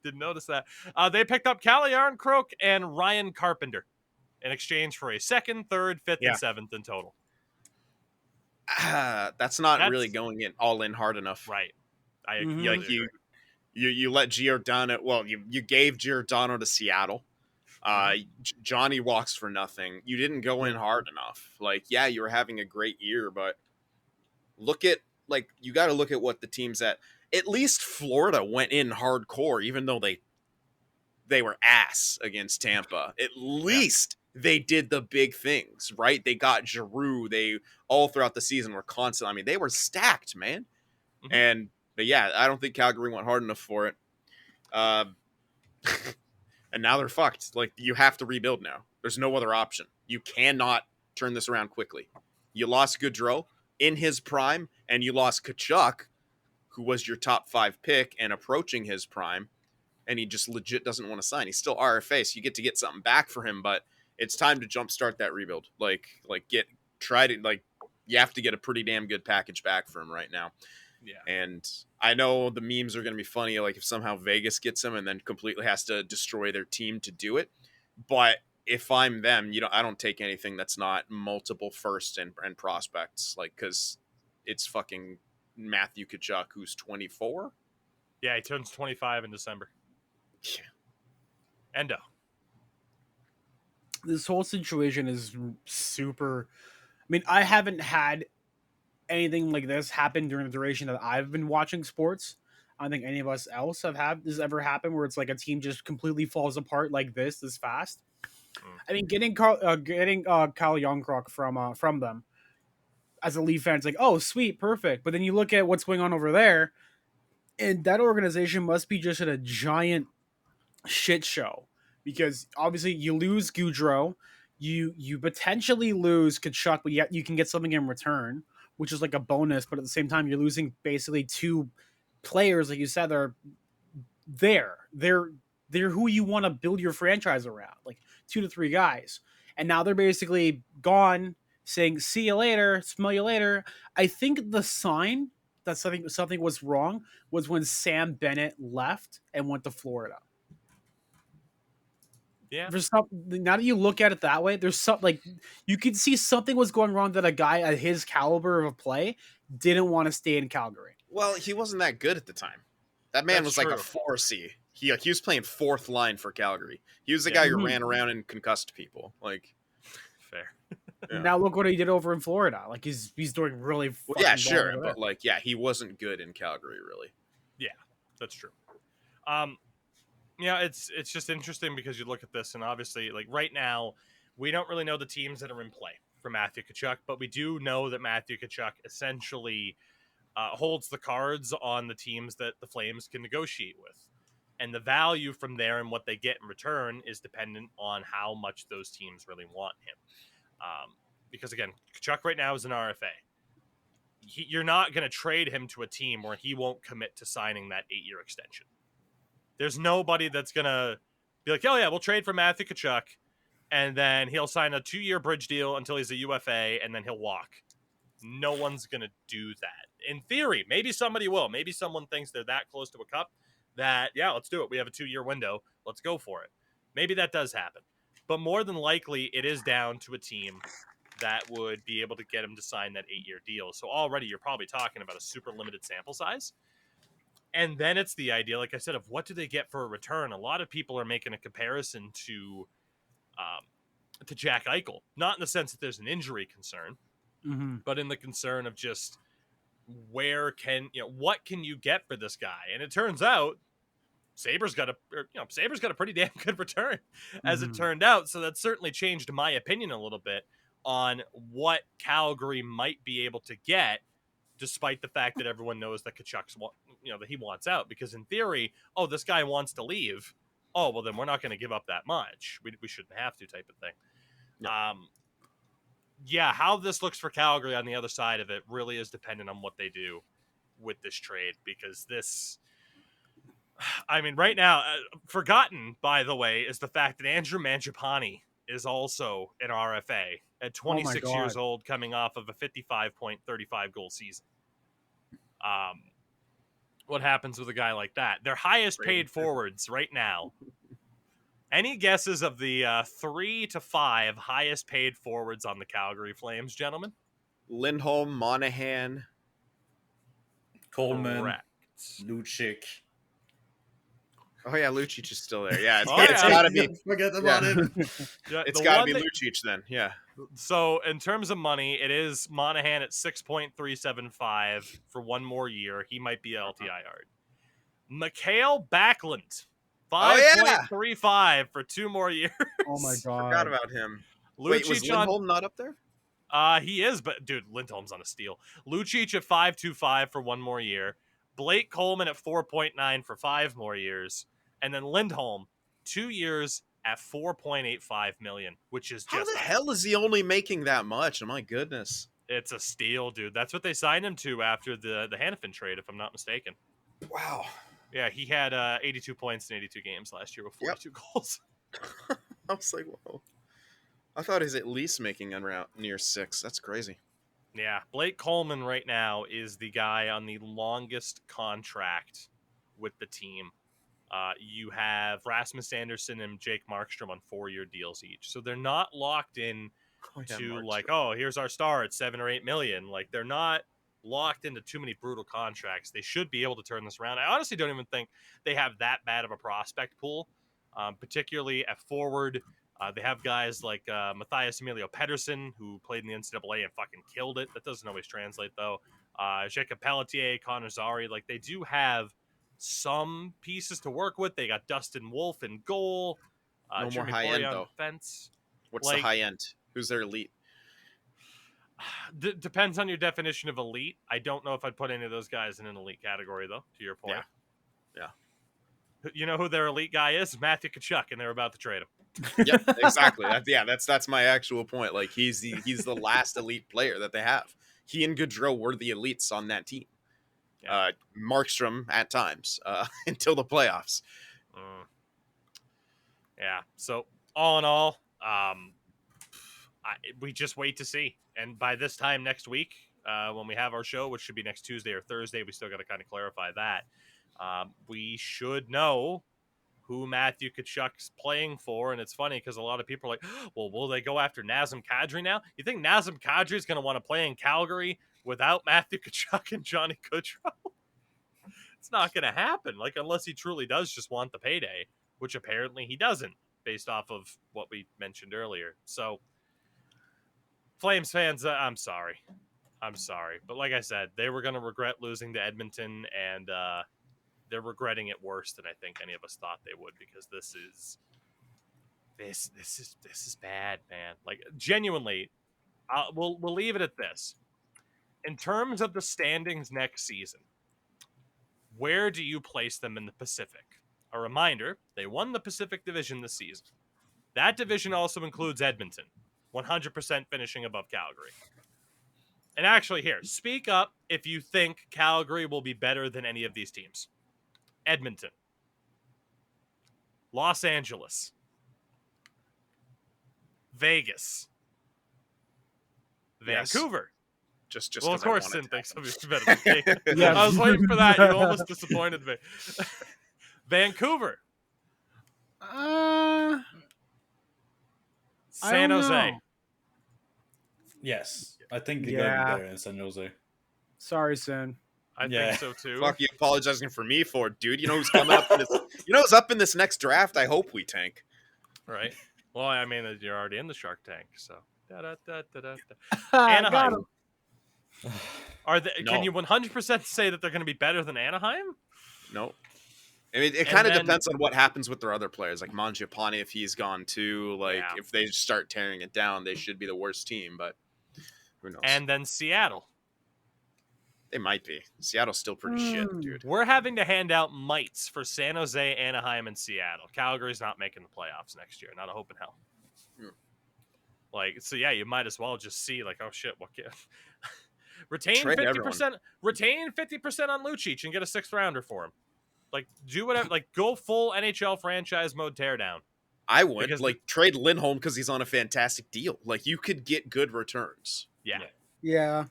Didn't notice that. They picked up Calle Yarncroke and Ryan Carpenter in exchange for a 2nd, 3rd, 5th, and 7th in total. That's really going in all in hard enough, right? I you let Giordano. Well, you gave Giordano to Seattle. Johnny walks for nothing. You didn't go in hard enough. Like, you were having a great year, but you got to look at what the teams at least Florida went in hardcore, even though they were ass against Tampa. At least they did the big things, right? They got Giroux. They all throughout the season were constant. I mean, they were stacked, man. But I don't think Calgary went hard enough for it. And now they're fucked. Like, you have to rebuild now. There's no other option. You cannot turn this around quickly. You lost Gaudreau in his prime, and you lost Tkachuk, who was your top 5 pick and approaching his prime, and he just legit doesn't want to sign. He's still RFA, so you get something back for him, but it's time to jumpstart that rebuild. You have to get a pretty damn good package back for him right now. Yeah. And I know the memes are going to be funny, like if somehow Vegas gets him and then completely has to destroy their team to do it. But if I'm them, I don't take anything that's not multiple first and prospects, because it's fucking Matthew Tkachuk, who's 24. Yeah, he turns 25 in December. Yeah. Endo. This whole situation is super. I mean, I haven't had anything like this happen during the duration that I've been watching sports. I don't think any of us else have had this ever happen where it's like a team just completely falls apart like this fast. I mean, getting Kyle Youngcroc from them as a Leaf fan, it's like, oh, sweet, perfect. But then you look at what's going on over there, and that organization must be just in a giant shit show, because obviously you lose Gaudreau, you potentially lose Tkachuk, but yet you can get something in return, which is like a bonus. But at the same time, you're losing basically 2 players, like you said, they're who you want to build your franchise around, like 2 to 3 guys, and now they're basically gone, saying see you later, smell you later. I think the sign that something was wrong was when Sam Bennett left and went to Florida. Yeah. Now that you look at it that way, there's you could see something was going wrong, that a guy at his caliber of play didn't want to stay in Calgary. Well, he wasn't that good at the time. That man was like a 4C. He was playing 4th line for Calgary. He was the guy who ran around and concussed people. Fair. Yeah. Now look what he did over in Florida. Like he's doing really. Yeah, sure, but he wasn't good in Calgary, really. Yeah, that's true. Yeah, it's just interesting because you look at this, and obviously, right now, we don't really know the teams that are in play for Matthew Tkachuk, but we do know that Matthew Tkachuk essentially holds the cards on the teams that the Flames can negotiate with. And the value from there and what they get in return is dependent on how much those teams really want him. Because, again, Tkachuk right now is an RFA. You're not going to trade him to a team where he won't commit to signing that 8-year extension. There's nobody that's going to be like, oh, yeah, we'll trade for Matthew Tkachuk, and then he'll sign a 2-year bridge deal until he's a UFA, and then he'll walk. No one's going to do that. In theory, maybe somebody will. Maybe someone thinks they're that close to a cup that, yeah, let's do it. We have a 2-year window. Let's go for it. Maybe that does happen. But more than likely, it is down to a team that would be able to get him to sign that 8-year deal. So already you're probably talking about a super limited sample size. And then it's the idea, like I said, of what do they get for a return? A lot of people are making a comparison to Jack Eichel. Not in the sense that there's an injury concern, but in the concern of just what can you get for this guy? And it turns out Sabres got a pretty damn good return as it turned out. So that certainly changed my opinion a little bit on what Calgary might be able to get, despite the fact that everyone knows that Tkachuk's that he wants out. Because in theory, this guy wants to leave. Oh, well, then we're not going to give up that much. We shouldn't have to, type of thing. No. How this looks for Calgary on the other side of it really is dependent on what they do with this trade, because this, I mean, right now, forgotten, by the way, is the fact that Andrew Mangiapane is also an RFA at 26 years old, coming off of a 55.35 goal season. What happens with a guy like that? Their highest paid forwards right now. Any guesses of the 3 to 5 highest paid forwards on the Calgary Flames, gentlemen? Lindholm, Monahan, Coleman, Lucic. Oh yeah, Lucic is still there. Yeah, it's got to be. Forget about him. It's got to be Lucic then. Yeah. So in terms of money, it is Monahan at 6.375 for 1 more year. He might be LTIR'd. Mikhail Backlund, 5.35 for 2 more years. Oh my god, forgot about him. Lucic, wait, was Lindholm not up there? He is, but dude, Lindholm's on a steal. Lucic at 5.25 for 1 more year. Blake Coleman at 4.9 for 5 more years. And then Lindholm, 2 years at $4.85 million, which is just how the hell is he only making that much? Oh my goodness! It's a steal, dude. That's what they signed him to after the Hannafin trade, if I'm not mistaken. Wow. Yeah, he had 82 points in 82 games last year with 42 goals. I was like, whoa. I thought he's at least making around near 6. That's crazy. Yeah, Blake Coleman right now is the guy on the longest contract with the team. You have Rasmus Anderson and Jake Markstrom on 4-year deals each. So they're not locked in to like, oh, here's our star at 7 or 8 million. Like, they're not locked into too many brutal contracts. They should be able to turn this around. I honestly don't even think they have that bad of a prospect pool, particularly at forward. They have guys like Matthias Emilio Pedersen, who played in the NCAA and fucking killed it. That doesn't always translate, though. Jacob Pelletier, Connor Zary. Like, they do have some pieces to work with. They got Dustin Wolf in goal. No Jeremy more high end, Poirier on though. defense. What's the high end? Who's their elite? Depends on your definition of elite. I don't know if I'd put any of those guys in an elite category, though, to your point. Yeah. You know who their elite guy is? Matthew Tkachuk, and they're about to trade him. Yeah, exactly. That's my actual point. Like, he's the last elite player that they have. He and Gaudreau were the elites on that team. Yeah. Markstrom at times until the playoffs. Yeah. So all in all, we just wait to see. And by this time next week, when we have our show, which should be next Tuesday or Thursday, we still got to kind of clarify that. We should know who Matthew Tkachuk's playing for. And it's funny because a lot of people are like, well, will they go after Nazem Kadri now? You think Nazem Kadri is going to want to play in Calgary without Matthew Tkachuk and Johnny Gaudreau? It's not going to happen. Like, unless he truly does just want the payday, which apparently he doesn't, based off of what we mentioned earlier. So, Flames fans, I'm sorry. But like I said, they were going to regret losing to Edmonton, and they're regretting it worse than I think any of us thought they would, because this is bad, man. Like, genuinely, we'll leave it at this. In terms of the standings next season, where do you place them in the Pacific? A reminder, they won the Pacific Division this season. That division also includes Edmonton, 100% finishing above Calgary. And actually, here, speak up if you think Calgary will be better than any of these teams. Edmonton, Los Angeles, Vegas, Vancouver. Just well, of course, Sin thinks it'll be better than Vegas. Yes. I was waiting for that. You almost disappointed me. Vancouver, San Jose. Yes, I think they're going to be better in San Jose. Sorry, Sin. I think so too. Fuck you apologizing for me for it, dude. You know who's coming up in this, you know who's up in this next draft? I hope we tank. Right. Well, I mean, you're already in the Shark Tank, so. Anaheim. Anaheim. Are they? No. Can you 100% say that they're going to be better than Anaheim? No. I mean, it kind of depends on what happens with their other players, like Mangiapane, if he's gone too. Like, if they start tearing it down, they should be the worst team, but who knows? And then Seattle. They might be. Seattle's still pretty shit, dude. We're having to hand out mites for San Jose, Anaheim, and Seattle. Calgary's not making the playoffs next year. Not a hope in hell. Yeah. Like, so yeah, you might as well just see, like, oh shit, what can retain Trade 50%. everyone. Retain 50% on Lucic and get a 6th rounder for him. Like, do whatever. Like, go full NHL franchise mode teardown. I would trade Lindholm because he's on a fantastic deal. Like, you could get good returns. Yeah.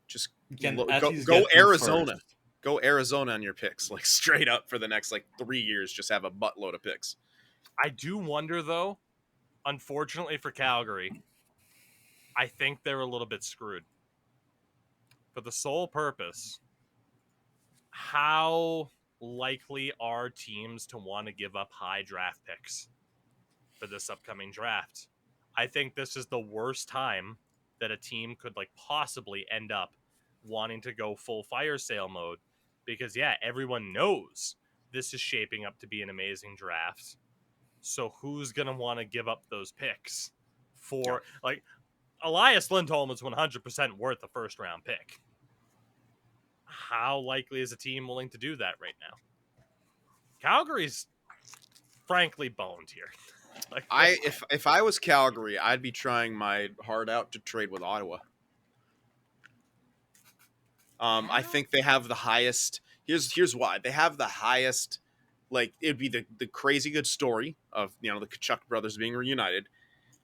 Just Go Arizona. Go Arizona on your picks, like, straight up for the next 3 years. Just have a buttload of picks. I do wonder, though, unfortunately for Calgary, I think they're a little bit screwed. For the sole purpose, how likely are teams to want to give up high draft picks for this upcoming draft? I think this is the worst time that a team could possibly end up wanting to go full fire sale mode, because everyone knows this is shaping up to be an amazing draft. So who's going to want to give up those picks for Elias Lindholm is 100% worth a 1st round pick. How likely is a team willing to do that right now? Calgary's frankly boned here. If I was Calgary, I'd be trying my heart out to trade with Ottawa. I think they have the highest. Here's why they have the highest. Like it'd be the crazy good story of the Tkachuk brothers being reunited,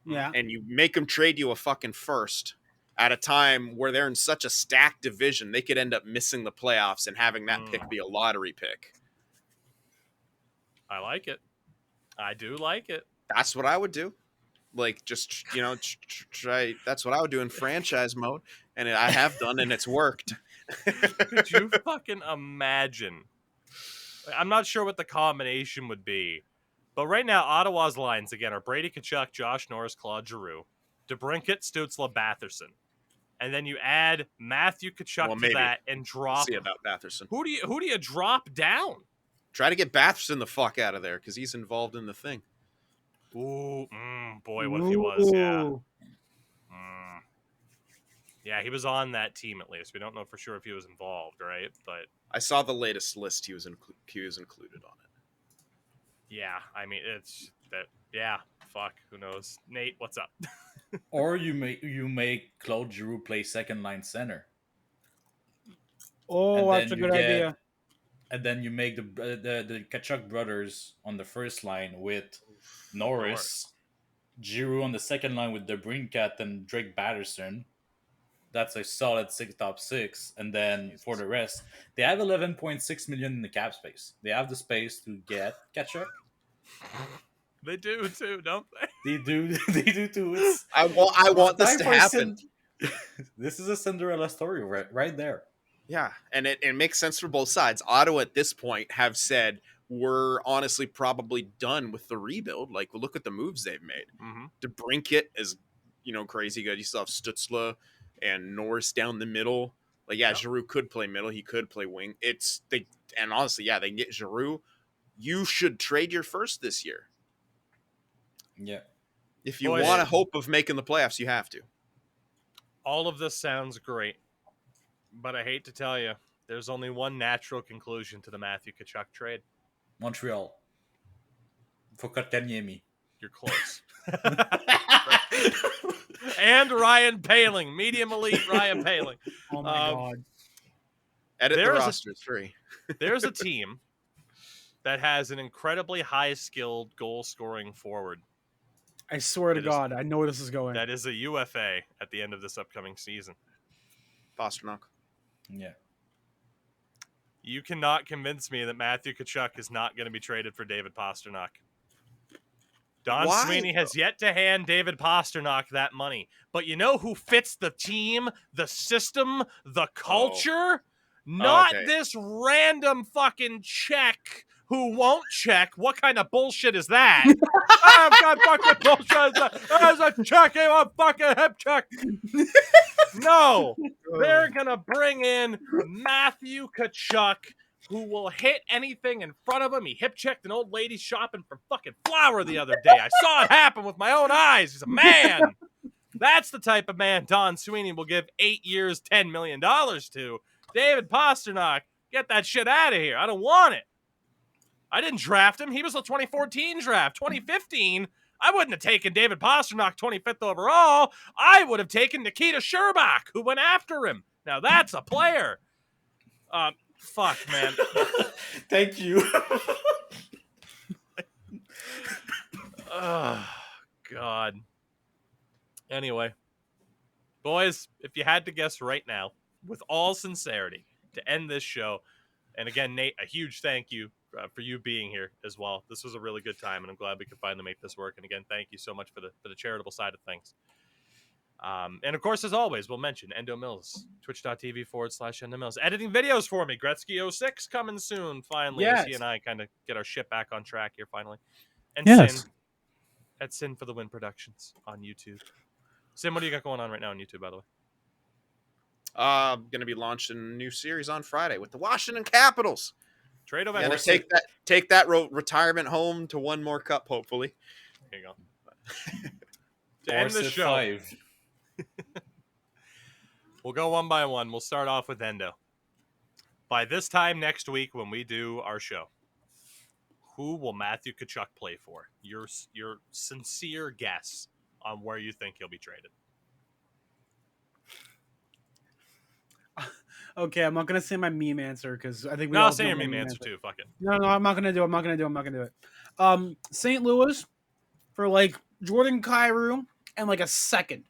Yeah. and you make them trade you a fucking first at a time where they're in such a stacked division, they could end up missing the playoffs and having that pick be a lottery pick. I like it. I do like it. That's what I would do. Like, just try. That's what I would do in franchise mode, and I have done, and it's worked. Could you fucking imagine? I'm not sure what the combination would be, but right now Ottawa's lines again are Brady Tkachuk, Josh Norris, Claude Giroux, DeBrincat, Stützle, Batherson, and then you add Matthew Tkachuk to that and drop. See about Batherson. Who do you drop down? Try to get Batherson the fuck out of there because he's involved in the thing. Ooh, boy, what if he was? Yeah. Yeah, he was on that team at least. We don't know for sure if he was involved, right? But I saw the latest list. He was included on it. Yeah, I mean it's that. Yeah, fuck. Who knows? Nate, what's up? Or you make Claude Giroux play second line center. Oh, that's a good idea. And then you make the Tkachuk brothers on the first line with Norris, Giroux on the second line with DeBrincat and Drake Batterson. That's a solid top six. And then for the rest, they have 11.6 million in the cap space. They have the space to get Tkachuk. They do too, don't they? They do. They do too. I want this to happen. This is a Cinderella story right there. Yeah, and it makes sense for both sides. Ottawa at this point have said we're honestly probably done with the rebuild. Like, look at the moves they've made. Mm-hmm. DeBrincat is crazy good. You still have Stützle and Norris down the middle. Like, yeah, Giroux could play middle. He could play wing. And honestly, yeah, they can get Giroux. You should trade your first this year. Yeah. If you want a hope of making the playoffs, you have to. All of this sounds great, but I hate to tell you, there's only one natural conclusion to the Matthew Tkachuk trade. Montreal. For Kotkaniemi. You're close. And Ryan Poehling, medium elite Ryan Poehling. Oh my god! Edit the roster. It's free. There's a team that has an incredibly high-skilled goal-scoring forward. I swear to God, I know where this is going. That is a UFA at the end of this upcoming season. Pastrnak. Yeah. You cannot convince me that Matthew Tkachuk is not going to be traded for David Pastrnak. Don Sweeney has yet to hand David Pastrnak that money. But you know who fits the team, the system, the culture? Not this random fucking Czech who won't check. What kind of bullshit is that? I've got fucking bullshit. There's a Czech, a fucking hip check. No, they're going to bring in Matthew Tkachuk, who will hit anything in front of him. He hip-checked an old lady shopping for fucking flour the other day. I saw it happen with my own eyes. He's a man. That's the type of man Don Sweeney will give 8 years, $10 million to. David Pastrnak, get that shit out of here. I don't want it. I didn't draft him. He was a 2014 draft. 2015, I wouldn't have taken David Pastrnak 25th overall. I would have taken Nikita Sherbak, who went after him. Now that's a player. Fuck, man. Thank you. Oh, God. Anyway, boys, if you had to guess right now, with all sincerity, to end this show, and again, Nate, a huge thank you for you being here as well. This was a really good time, and I'm glad we could finally make this work. And again, thank you so much for the charitable side of things. And of course, as always, we'll mention Endo Mills, twitch.tv/Endo Mills. Editing videos for me. Gretzky06 coming soon, finally, as he and I kind of get our shit back on track here, finally. And Sin, at Sin for the Win Productions on YouTube. Sin, what do you got going on right now on YouTube, by the way? Going to be launching a new series on Friday with the Washington Capitals. Trade over. Gonna take that retirement home to one more cup, hopefully. Here you go. To end the show, 5. We'll go one by one. We'll start off with Endo. By this time next week, when we do our show, who will Matthew Tkachuk play for? Your sincere guess on where you think he'll be traded. Okay, I'm not gonna say my meme answer because I think we No, all say know your my meme answer too. Fuck it. No, I'm not gonna do it. I'm not gonna do it. St. Louis for like Jordan Kyrou and like a second.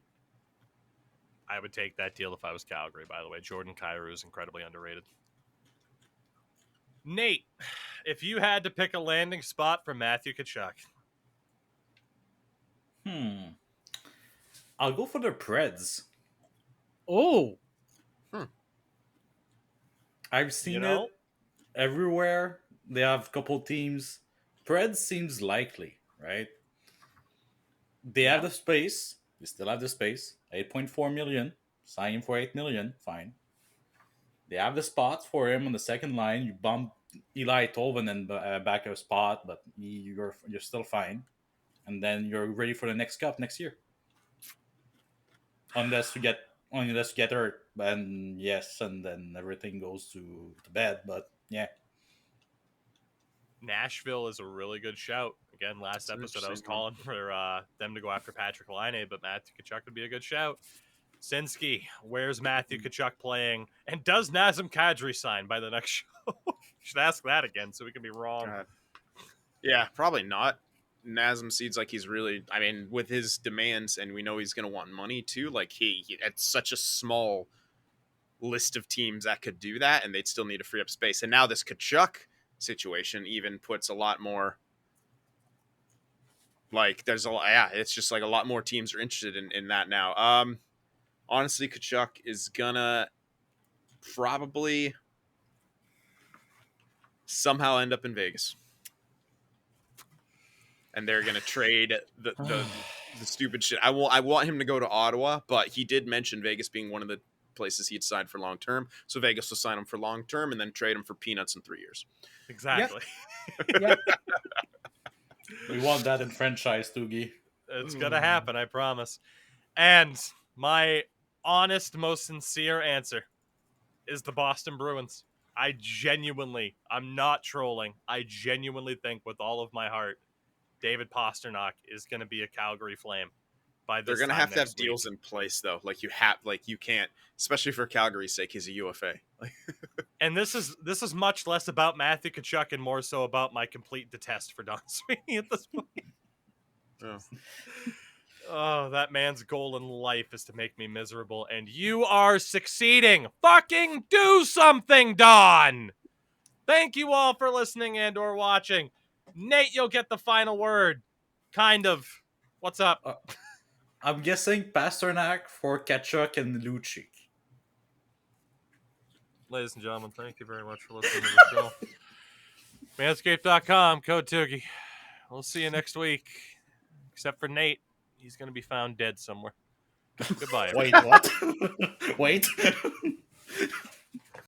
I would take that deal if I was Calgary, by the way. Jordan Kyrou is incredibly underrated. Nate, if you had to pick a landing spot for Matthew Tkachuk. I'll go for the Preds. Oh, I've seen You know? it everywhere. They have a couple teams. Preds seems likely, right? They have the space. They still have the space. 8.4 million. Sign him for 8 million. Fine. They have the spots for him on the second line. You bump Eli Tolvan and back a spot, but you're still fine. And then you're ready for the next cup next year. Unless you get hurt, and yes, and then everything goes to bed. But yeah. Nashville is a really good shout. Again, last episode I was calling for them to go after Patrick Laine, but Matthew Tkachuk would be a good shout. Sinski, where's Matthew Tkachuk playing? And does Nazem Kadri sign by the next show? Should ask that again so we can be wrong. God. Yeah, probably not. Nazem seems like he's really, I mean, with his demands, and we know he's going to want money too. Like he it's such a small list of teams that could do that, and they'd still need to free up space. And now this Tkachuk situation even puts a lot more. Like there's a lot, yeah, it's just like a lot more teams are interested in that now. Honestly, Tkachuk is gonna probably somehow end up in Vegas. And they're gonna trade the stupid shit. I want him to go to Ottawa, but he did mention Vegas being one of the places he'd sign for long term. So Vegas will sign him for long term and then trade him for peanuts in 3 years. Exactly. Yep. We want that in franchise, Tougie. It's gonna happen, I promise. And my honest, most sincere answer is the Boston Bruins. I'm not trolling. I genuinely think with all of my heart, David Pastrnak is going to be a Calgary Flame by this They're gonna time have to have next week. deals in place though. You can't, especially for Calgary's sake. He's a UFA. And this is much less about Matthew Tkachuk and more so about my complete detest for Don Sweeney at this point. Oh. Oh, that man's goal in life is to make me miserable, and you are succeeding. Fucking do something, Don! Thank you all for listening and or watching. Nate, you'll get the final word. Kind of. What's up? I'm guessing Pasternak for Tkachuk and Lucic. Ladies and gentlemen, thank you very much for listening to the show. Manscaped.com, code Tougie. We'll see you next week. Except for Nate. He's going to be found dead somewhere. Goodbye, everyone. Wait, what? Wait.